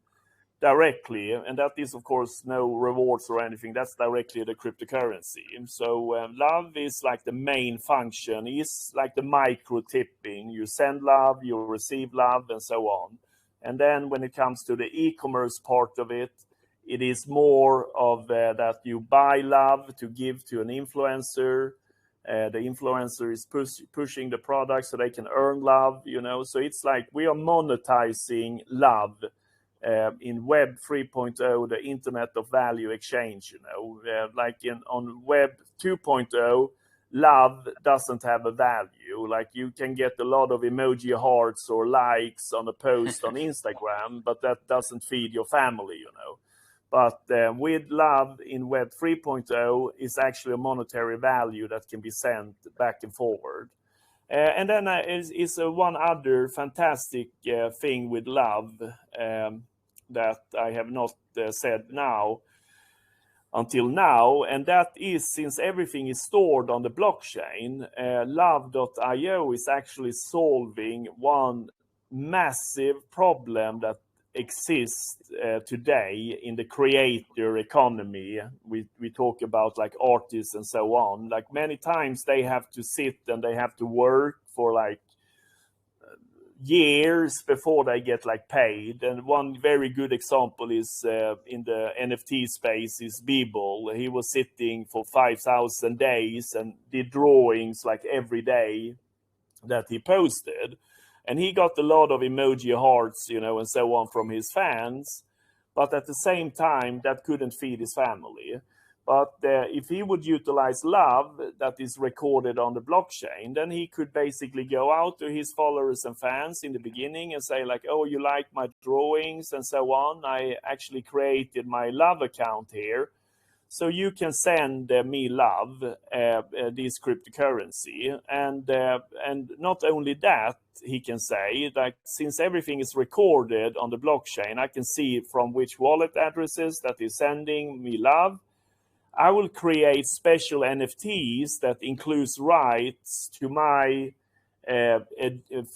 directly, and that is of course no rewards or anything. That's directly the cryptocurrency. So love is like the main function, is like the micro tipping. You send love, you receive love, and so on. And then when it comes to the e-commerce part of it, it is more of that you buy love to give to an influencer. The influencer is pushing the product so they can earn love, So it's like we are monetizing love in Web 3.0, the Internet of Value Exchange. On Web 2.0, love doesn't have a value. Like you can get a lot of emoji hearts or likes on a post on Instagram, but that doesn't feed your family, But with love in Web 3.0 is actually a monetary value that can be sent back and forward. And then is one other fantastic thing with love that I have not said now. until now, and that is, since everything is stored on the blockchain, love.io is actually solving one massive problem that exists today in the creator economy. We talk about like artists and so on. Like many times they have to sit and they have to work for like years before they get like paid. And one very good example is in the NFT space is Beeble. He was sitting for 5,000 days and did drawings like every day that he posted, and he got a lot of emoji hearts, and so on from his fans. But at the same time, that couldn't feed his family. But if he would utilize love that is recorded on the blockchain, then he could basically go out to his followers and fans in the beginning and say like, oh, you like my drawings and so on. I actually created my love account here. So you can send me love, this cryptocurrency. And not only that, he can say, like, since everything is recorded on the blockchain, I can see from which wallet addresses that is sending me love. I will create special NFTs that includes rights to my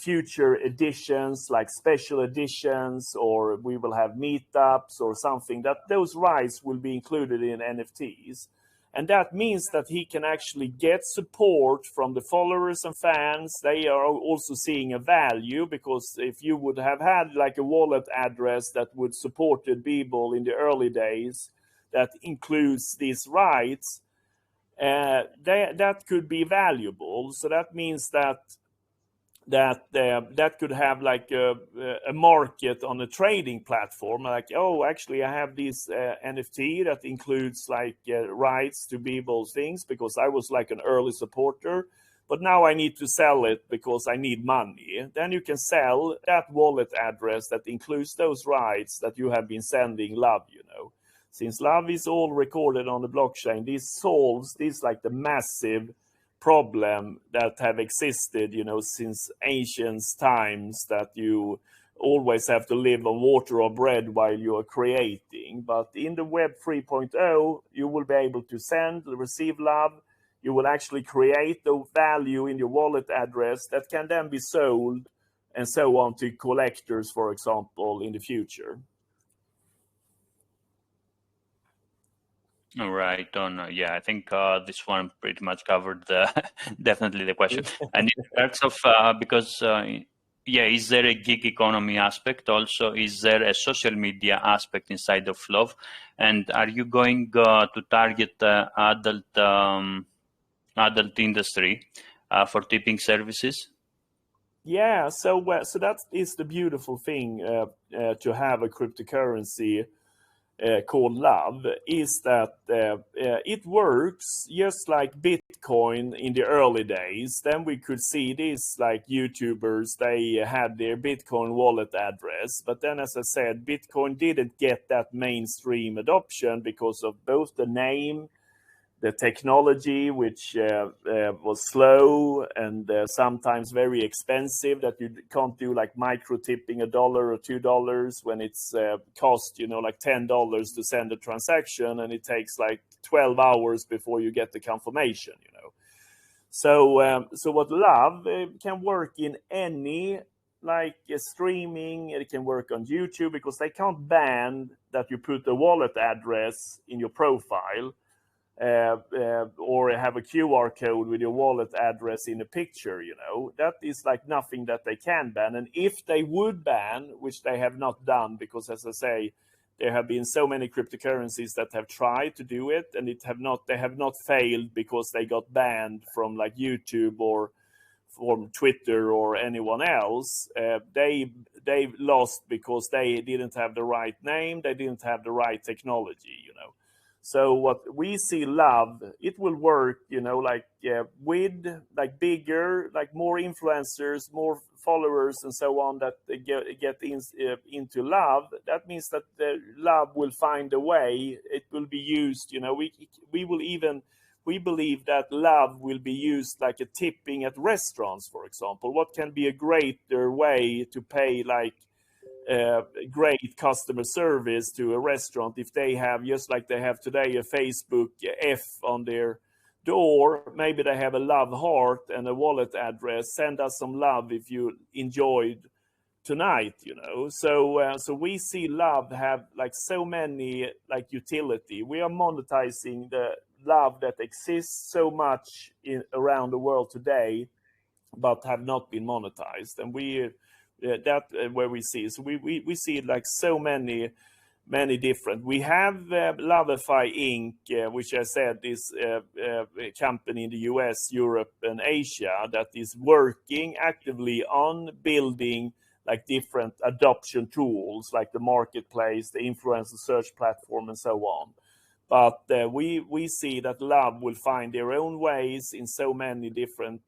future editions, like special editions, or we will have meetups or something, that those rights will be included in NFTs. And that means that he can actually get support from the followers and fans. They are also seeing a value, because if you would have had like a wallet address that would support the Beeble in the early days, that includes these rights, that could be valuable. So that means that could have like a market on a trading platform. Like, oh, actually, I have this NFT that includes like rights to Beeble's things because I was like an early supporter, but now I need to sell it because I need money. Then you can sell that wallet address that includes those rights that you have been sending love, Since love is all recorded on the blockchain, this solves this like the massive problem that have existed, since ancient times, that you always have to live on water or bread while you are creating. But in the Web 3.0, you will be able to send, receive love. You will actually create the value in your wallet address that can then be sold and so on to collectors, for example, in the future. All right. Yeah, I think this one pretty much covered definitely the question. And in terms of because is there a gig economy aspect also? Is there a social media aspect inside of love? And are you going to target adult industry for tipping services? Yeah, so that is the beautiful thing to have a cryptocurrency called love, is that it works just like Bitcoin in the early days. Then we could see this like YouTubers, they had their Bitcoin wallet address, but then, as I said, Bitcoin didn't get that mainstream adoption because of both the name, the technology, which was slow and sometimes very expensive, that you can't do like micro tipping $1 or $2 when it's cost, like $10 to send a transaction, and it takes like 12 hours before you get the confirmation, So what love can work in any like streaming, it can work on YouTube, because they can't ban that you put a wallet address in your profile. Or have a QR code with your wallet address in a picture, that is like nothing that they can ban. And if they would ban, which they have not done, because as I say, there have been so many cryptocurrencies that have tried to do it, and they have not failed because they got banned from like YouTube or from Twitter or anyone else. They lost because they didn't have the right name, they didn't have the right technology, So what we see love, it will work, with like bigger, like more influencers, more followers and so on that get into love. That means that the love will find a way. It will be used, we believe that love will be used like a tipping at restaurants, for example. What can be a greater way to pay like great customer service to a restaurant, if they have, just like they have today, a Facebook F on their door, maybe they have a love heart and a wallet address. Send us some love if you enjoyed tonight, so we see love have like so many like utility. We are monetizing the love that exists so much around the world today, but have not been monetized. And where we see, so we see like so many different. We have Loveify Inc., which I said is a company in the US, Europe, and Asia that is working actively on building like different adoption tools, like the marketplace, the influencer search platform, and so on. But we see that Love will find their own ways in so many different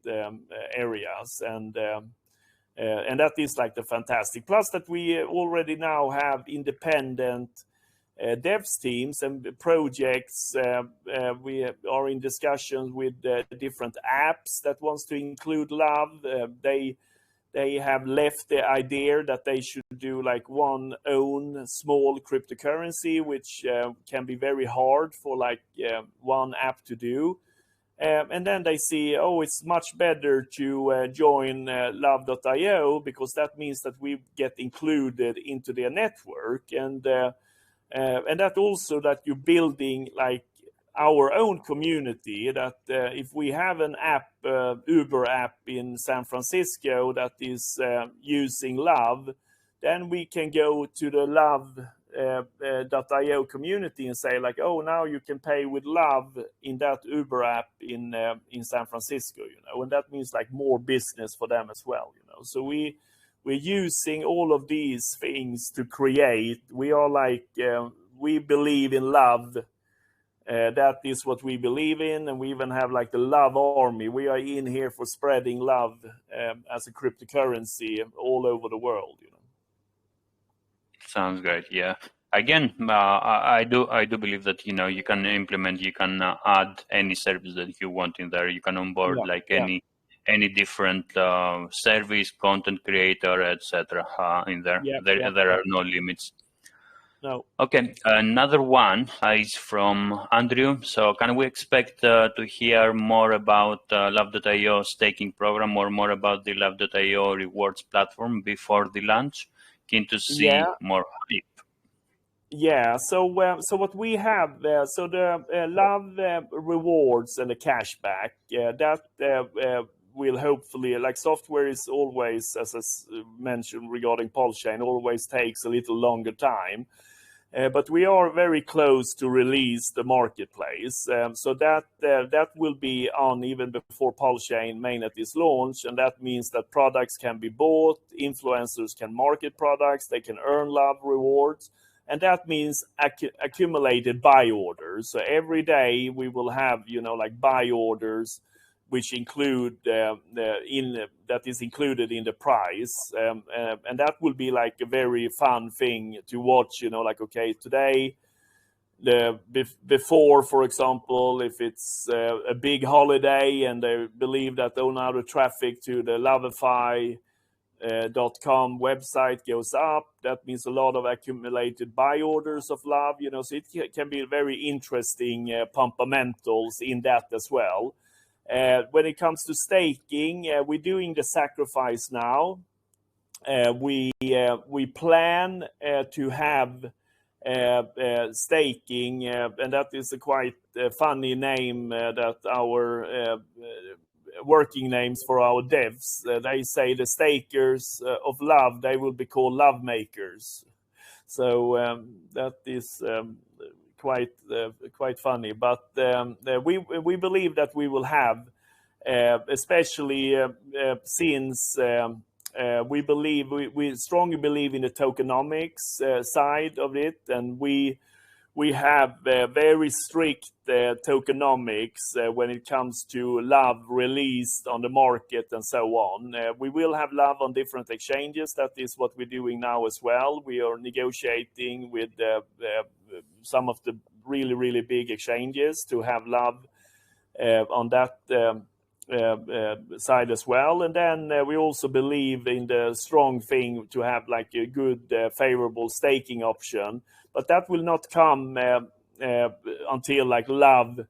areas, and that is like the fantastic. Plus that we already now have independent devs teams and projects. We are in discussions with different apps that wants to include Love. They have left the idea that they should do like one own small cryptocurrency, which can be very hard for like one app to do. And then they see, oh, it's much better to join love.io, because that means that we get included into their network. And that also that you're building like our own community, that if we have an app, Uber app in San Francisco that is using Love, then we can go to the Love.io community and say like, oh, now you can pay with Love in that Uber app in San Francisco, and that means like more business for them as well, So we're using all of these things to create. We are like, we believe in love. That is what we believe in, and we even have like the Love Army. We are in here for spreading love as a cryptocurrency all over the world. Sounds great. Yeah. Again, I do believe that you can implement, you can add any service that you want in there. You can onboard any different service, content creator, etc. In there. There are no limits. No. Okay, another one is from Andrew. So can we expect to hear more about Love.io staking program or more about the Love.io rewards platform before the launch? Keen to see more hype. Yeah, so what we have, so the Love rewards and the cashback, that will hopefully, like software is always, as I mentioned regarding PulseChain, always takes a little longer time. But we are very close to release the marketplace, so that will be on even before PulseChain mainnet is launched, and that means that products can be bought, influencers can market products, they can earn Love rewards, and that means accumulated buy orders. So every day we will have like buy orders, which include that is included in the price, and that will be like a very fun thing to watch. Like, okay, today, before, for example, if it's a big holiday and they believe that now the traffic to the Loveify .com website goes up, that means a lot of accumulated buy orders of Love. So it can be very interesting pumpamentals in that as well. When it comes to staking, we're doing the sacrifice now. We plan to have staking, and that is a quite funny name that our working names for our devs. They say the stakers of Love, they will be called Love makers. So that is quite funny, but we believe that we will have, especially since we strongly believe in the tokenomics side of it, and we have very strict tokenomics when it comes to Love released on the market and so on. We will have Love on different exchanges. That is what we're doing now as well. We are negotiating with some of the really big exchanges to have Love on that side as well. And then we also believe in the strong thing to have like a good favorable staking option, but that will not come until like love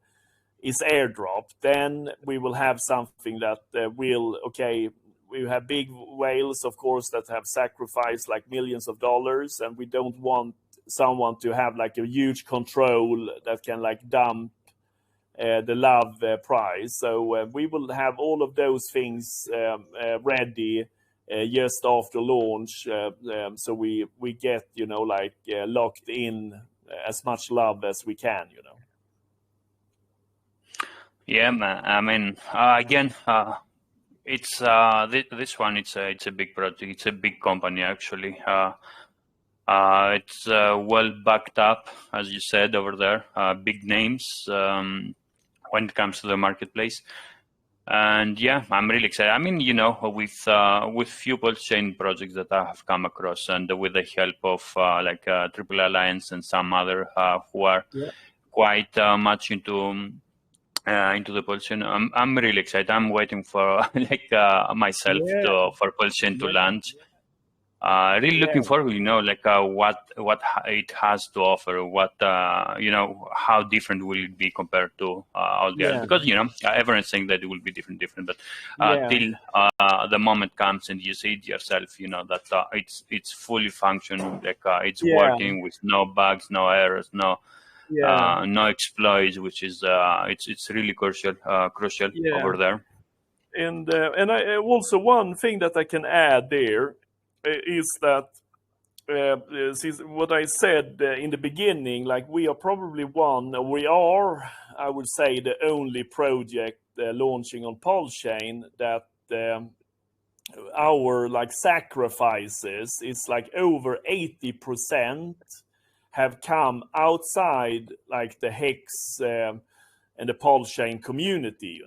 is airdropped. Then we will have something that we have big whales, of course, that have sacrificed like millions of dollars, and we don't want someone to have like a huge control that can like dump the love price. So we will have all of those things ready just after launch, so we get locked in as much love as we can. Yeah, man. I mean, again, it's this one. It's a big project. It's a big company actually. It's well backed up, as you said over there. Big names when it comes to the marketplace. And yeah, I'm really excited. I mean, with few PulseChain projects that I have come across, and with the help of Triple Alliance and some other who are quite much into the PulseChain, I'm really excited. I'm waiting for myself for PulseChain to launch. Really looking forward, what it has to offer, what how different will it be compared to all the others? Because everyone's saying that it will be different, but till the moment comes and you see it yourself, that it's fully functioning, it's working with no bugs, no errors, no exploits, which is it's really crucial over there. And I also, one thing that I can add there is that what I said in the beginning, like we are probably I would say, the only project launching on PulseChain that our like sacrifices is like over 80% have come outside like the Hex and the PulseChain community,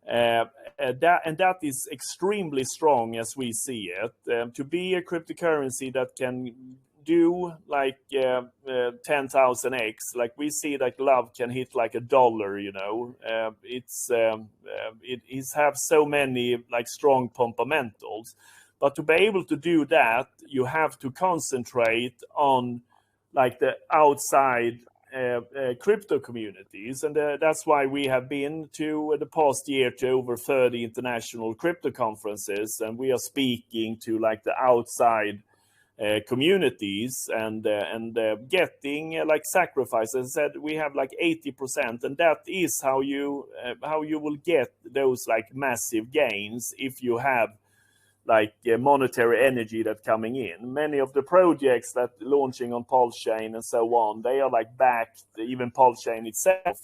that is extremely strong as we see it. To be a cryptocurrency that can do like 10,000x, like we see that love can hit like $1. It have so many like strong fundamentals, but to be able to do that, you have to concentrate on like the outside crypto communities, and that's why we have been to the past year to over 30 international crypto conferences, and we are speaking to like the outside communities and getting like sacrifices. Said we have like 80%, and that is how you will get those like massive gains if you have like monetary energy that coming in. Many of the projects that launching on PulseChain and so on, they are like backed, even PulseChain itself,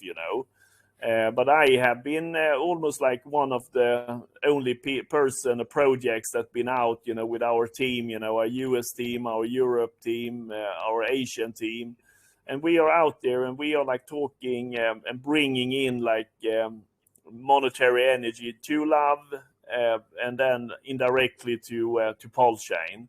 but I have been almost like one of the only projects that been out, with our team, our US team, our Europe team, our Asian team, and we are out there and we are like talking and bringing in like monetary energy to love. And then indirectly to PulseChain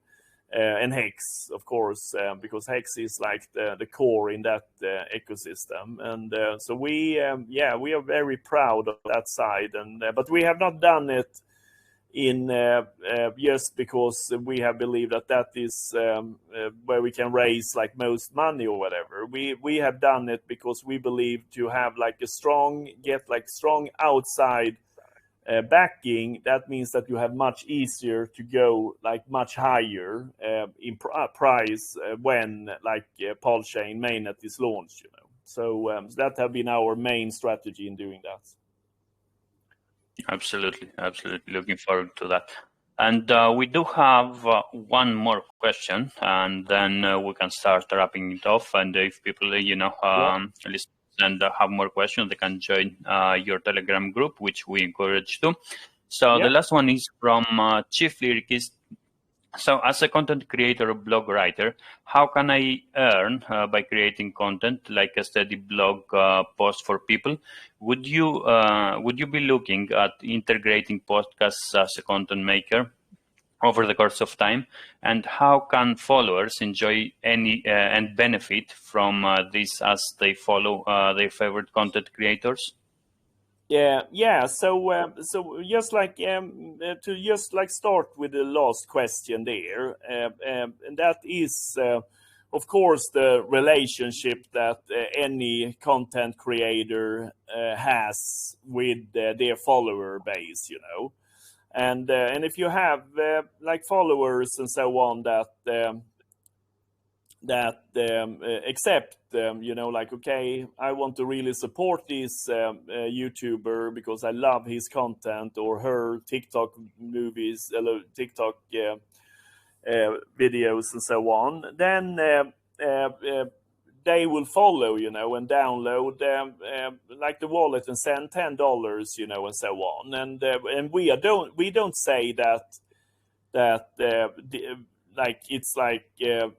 and Hex, of course, because Hex is like the core in that ecosystem. And so we are very proud of that side. And but we have not done it in just because we have believed that is where we can raise like most money or whatever. We have done it because we believe to have like strong outside backing. That means that you have much easier to go like much higher in price when like PulseChain mainnet is launched. So that have been our main strategy in doing that. Absolutely looking forward to that. And we do have one more question, and then we can start wrapping it off. And if people listen and have more questions, they can join your Telegram group, which we encourage to. So the last one is from Chief Lyricist. So as a content creator or blog writer, how can I earn by creating content like a steady blog post for people? Would you be looking at integrating podcasts as a content maker over the course of time? And how can followers enjoy any and benefit from this as they follow their favorite content creators? Yeah. So just like to just like start with the last question there, and that is, of course, the relationship that any content creator has with their follower base, and if you have like followers and so on that accept, like, okay, I want to really support this YouTuber because I love his content or her TikTok movies, TikTok videos and so on, then they will follow, and download like the wallet and send $10, and so on. And we don't say that like it's like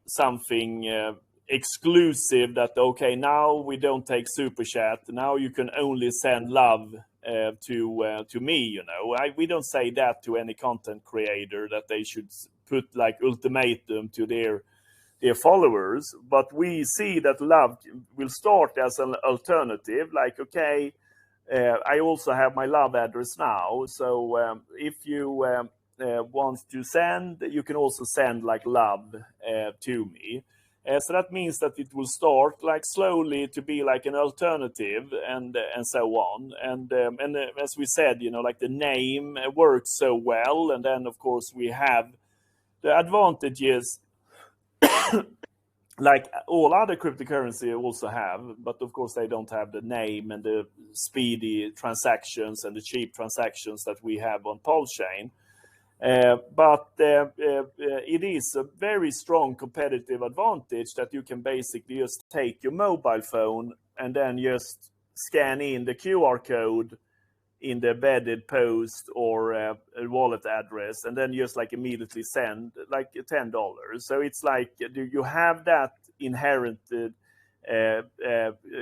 something exclusive that, okay, now we don't take super chat, now you can only send love to me. We don't say that to any content creator, that they should put like ultimatum to their followers. But we see that love will start as an alternative, like, okay, I also have my love address now, so if you want to send, you can also send like love to me. So that means that it will start like slowly to be like an alternative, and so on. And as we said, like the name works so well, and then of course we have the advantages like all other cryptocurrency also have, but of course they don't have the name and the speedy transactions and the cheap transactions that we have on PulseChain. But it is a very strong competitive advantage that you can basically just take your mobile phone and then just scan in the QR code in the embedded post or a wallet address, and then just like immediately send like $10. So it's like, do you have that inherent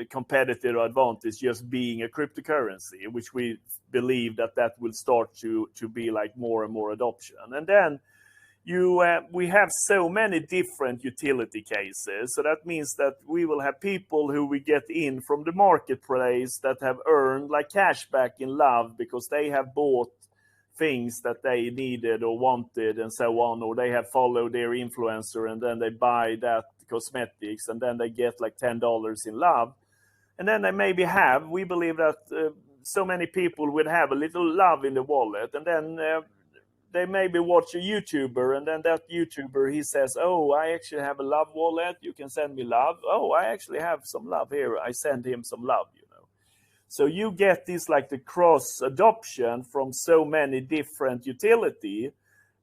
competitive advantage just being a cryptocurrency, which we believe that will start to be like more and more adoption. And then we have so many different utility cases. So that means that we will have people who we get in from the marketplace that have earned like cash back in love because they have bought things that they needed or wanted and so on, or they have followed their influencer and then they buy that cosmetics and then they get like $10 in love. And then they maybe have, we believe that so many people would have a little love in the wallet, and then they maybe watch a YouTuber, and then that YouTuber, he says, oh, I actually have a love wallet, you can send me love. Oh, I actually have some love here, I send him some love. So you get this like the cross adoption from so many different utility,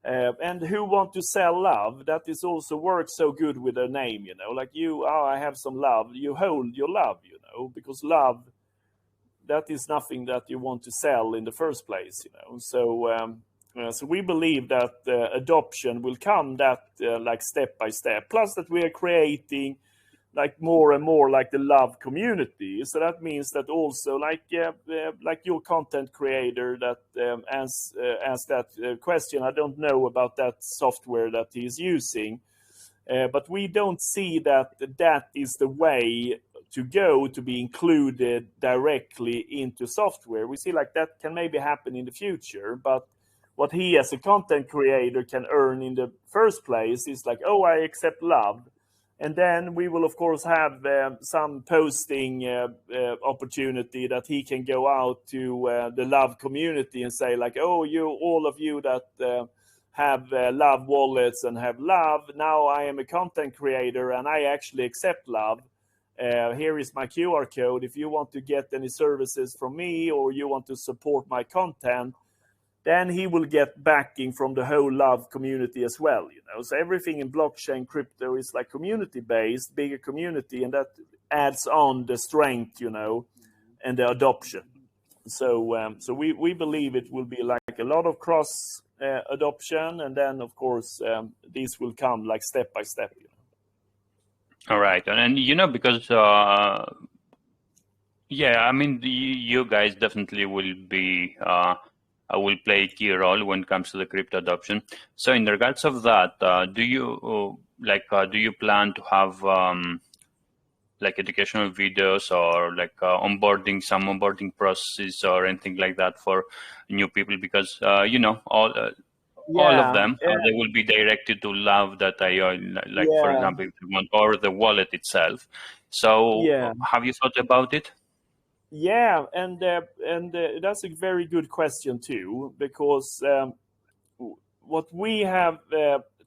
and who want to sell love, that is also works so good with a name, like I have some love, you hold your love, because love, that is nothing that you want to sell in the first place, So we believe that adoption will come that like step by step. Plus that we are creating like more and more like the love community. So that means that also like your content creator that asked that question. I don't know about that software that he's using, but we don't see that is the way to go to be included directly into software. We see like that can maybe happen in the future, but what he as a content creator can earn in the first place is like, oh, I accept love. And then we will, of course, have some posting opportunity that he can go out to the love community and say like, oh, all of you that have love wallets and have love, now I am a content creator and I actually accept love. Here is my QR code. If you want to get any services from me or you want to support my content, then he will get backing from the whole love community as well. So everything in blockchain crypto is like community based, bigger community, and that adds on the strength, and the adoption. So we believe it will be like a lot of cross adoption, and then of course these will come like step by step. All right, and because yeah, I mean you guys definitely will be. Will play a key role when it comes to the crypto adoption. So in regards of that, do you plan to have like educational videos or like some onboarding processes or anything like that for new people? Because all of them, they will be directed to love.io, like for Yeah, example, if you want, or the wallet itself. So yeah, have you thought about it? yeah, and that's a very good question too, because what we have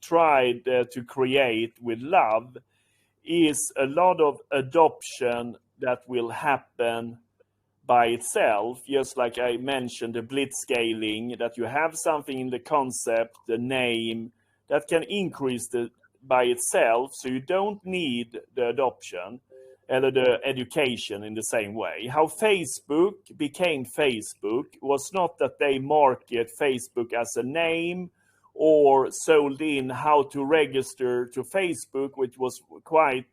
tried to create with love is a lot of adoption that will happen by itself, just like I mentioned, the Blitz scaling, that you have something in the concept, the name, that can increase by itself, so you don't need the adoption or the education in the same way. How Facebook became Facebook was not that they market Facebook as a name or sold in how to register to Facebook, which was quite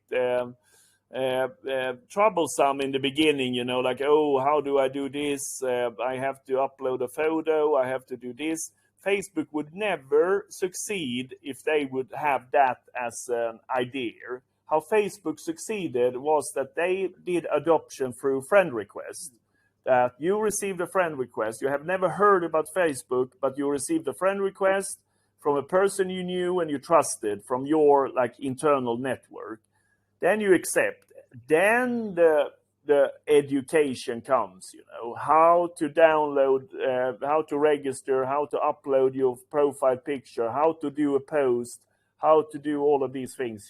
troublesome in the beginning, like, oh, how do I do this? I have to upload a photo, I have to do this. Facebook would never succeed if they would have that as an idea. How Facebook succeeded was that they did adoption through friend request. That you received a friend request, you have never heard about Facebook, but you received a friend request from a person you knew and you trusted from your like internal network. Then you accept. Then the education comes, how to download, how to register, how to upload your profile picture, how to do a post, how to do all of these things,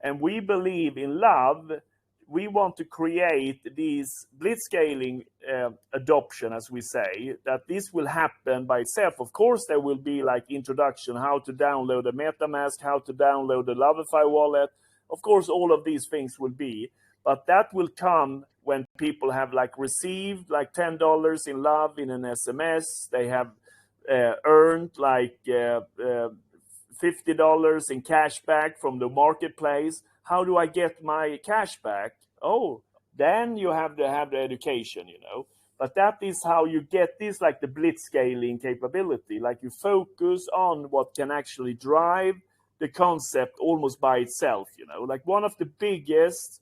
And we believe in love. We want to create these blitzscaling adoption, as we say, that this will happen by itself. Of course, there will be like introduction, how to download a MetaMask, how to download a Lovify wallet. Of course, all of these things will be, but that will come when people have like received like $10 in love in an SMS. They have earned like $50 in cash back from the marketplace. How do I get my cash back? Oh, then you have to have the education, But that is how you get this, like the blitz scaling capability. Like you focus on what can actually drive the concept almost by itself, Like one of the biggest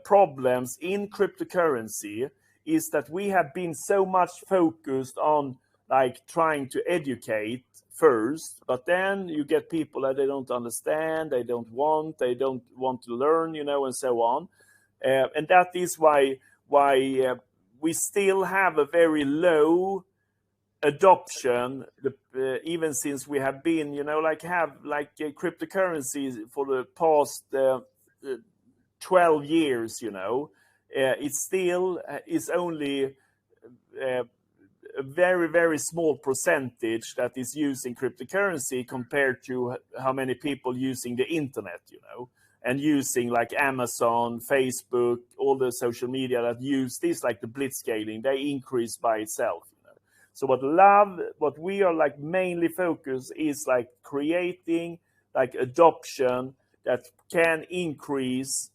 problems in cryptocurrency is that we have been so much focused on like trying to educate first, but then you get people that they don't understand, they don't want to learn, and so on. And that is why we still have a very low adoption, even since we have been, cryptocurrencies for the past 12 years, it still is only a very, very small percentage that is using cryptocurrency compared to how many people using the internet, and using like Amazon, Facebook, all the social media that use this, like the blitzscaling, they increase by itself. So what we are like mainly focused is like creating like adoption that can increase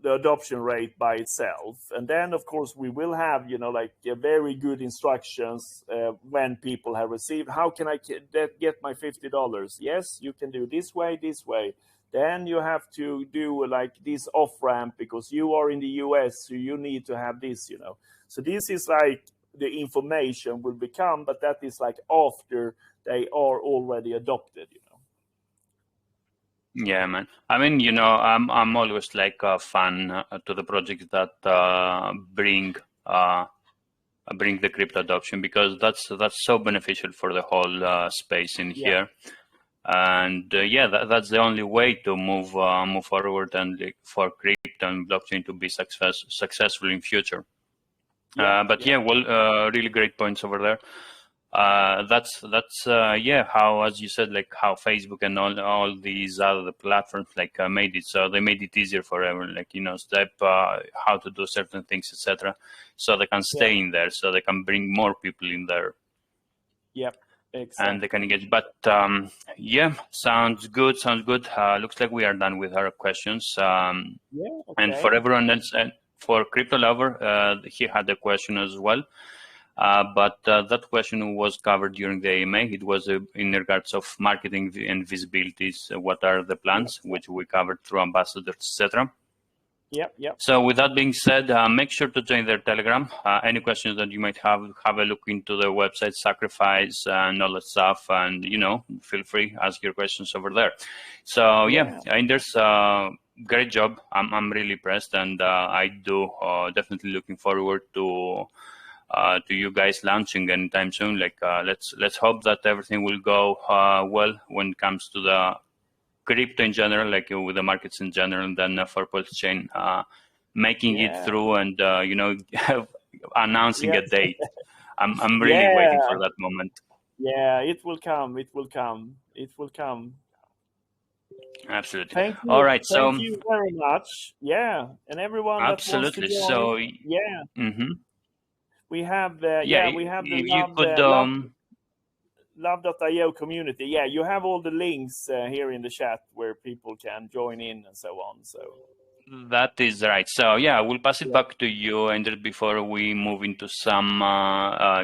the adoption rate by itself. And then of course we will have, like very good instructions when people have received, how can I get my $50? Yes, you can do this way. Then you have to do like this off ramp because you are in the US, so you need to have this, So this is like the information will become, but that is like after they are already adopted, Yeah, man. I mean, I'm always like a fan to the projects that bring the crypto adoption, because that's so beneficial for the whole space in here. And that's the only way to move forward and for crypto and blockchain to be successful in future. Really great points over there. That's how, as you said, like how Facebook and all these other platforms like made it, so they made it easier for everyone, like step how to do certain things, etc., so they can stay in there, so they can bring more people in there. Yep, exactly. And they can engage. But sounds good. Looks like we are done with our questions. Okay. And for everyone else, for Crypto Lover, he had a question as well. But that question was covered during the AMA. It was in regards of marketing and visibilities. What are the plans, which we covered through ambassadors, etc. Yep, yep. So with that being said, make sure to join their Telegram. Any questions that you might have a look into the website, Sacrifice, and all that stuff. And, feel free, ask your questions over there. So, Anders, great job. I'm really impressed. And I do definitely looking forward to you guys launching anytime soon. Like, let's hope that everything will go well when it comes to the crypto in general, like with the markets in general, and then for PulseChain, making it through and announcing a date. I'm really waiting for that moment. Yeah, it will come. It will come. It will come. Absolutely. Thank you. All right. Thank you very much. Yeah, and everyone absolutely. that wants to join. So we have we have the you could love.io community. Yeah, you have all the links here in the chat where people can join in and so on. So that is right. So we'll pass it back to you, and before we move into some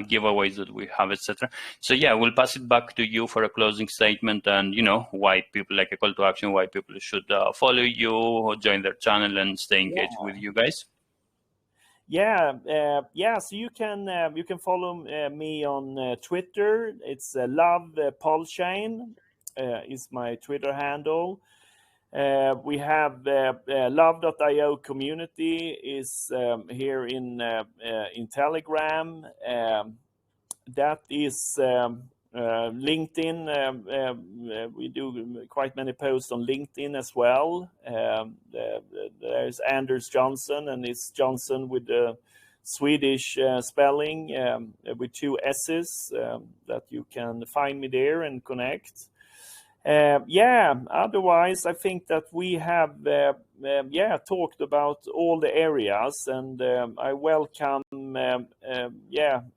giveaways that we have, etc. So we'll pass it back to you for a closing statement, and why people, like a call to action, why people should follow you or join their channel and stay engaged with you guys. So you can follow me on Twitter. It's love PulseChain is my Twitter handle. We have love.io community is here in Telegram. That is LinkedIn. We do quite many posts on LinkedIn as well. There's Anders Johnsson, and it's Johnson with the Swedish spelling with 2 S's. That you can find me there and connect. Otherwise, I think that we have talked about all the areas, and I welcome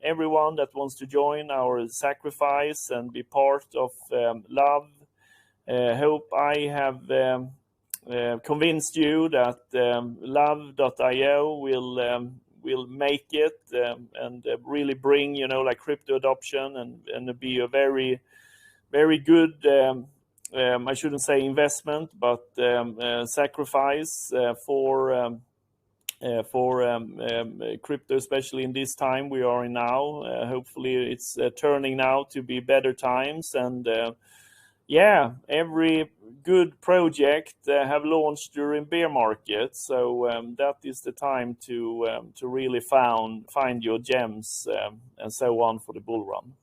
everyone that wants to join our sacrifice and be part of Love. Hope I have convinced you that love.io will make it and really bring crypto adoption and be a very, very good I shouldn't say investment, but sacrifice for crypto, especially in this time we are in now. Hopefully it's turning now to be better times, and every good project have launched during bear market, so that is the time to really find your gems and so on for the bull run.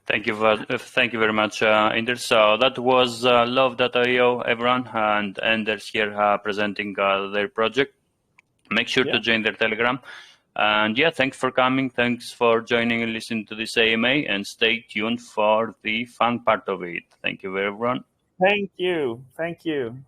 Thank you very much, Anders. So that was love.io, everyone, and Anders here presenting their project. Make sure to join their Telegram. And thanks for coming. Thanks for joining and listening to this AMA, and stay tuned for the fun part of it. Thank you, everyone. Thank you. Thank you.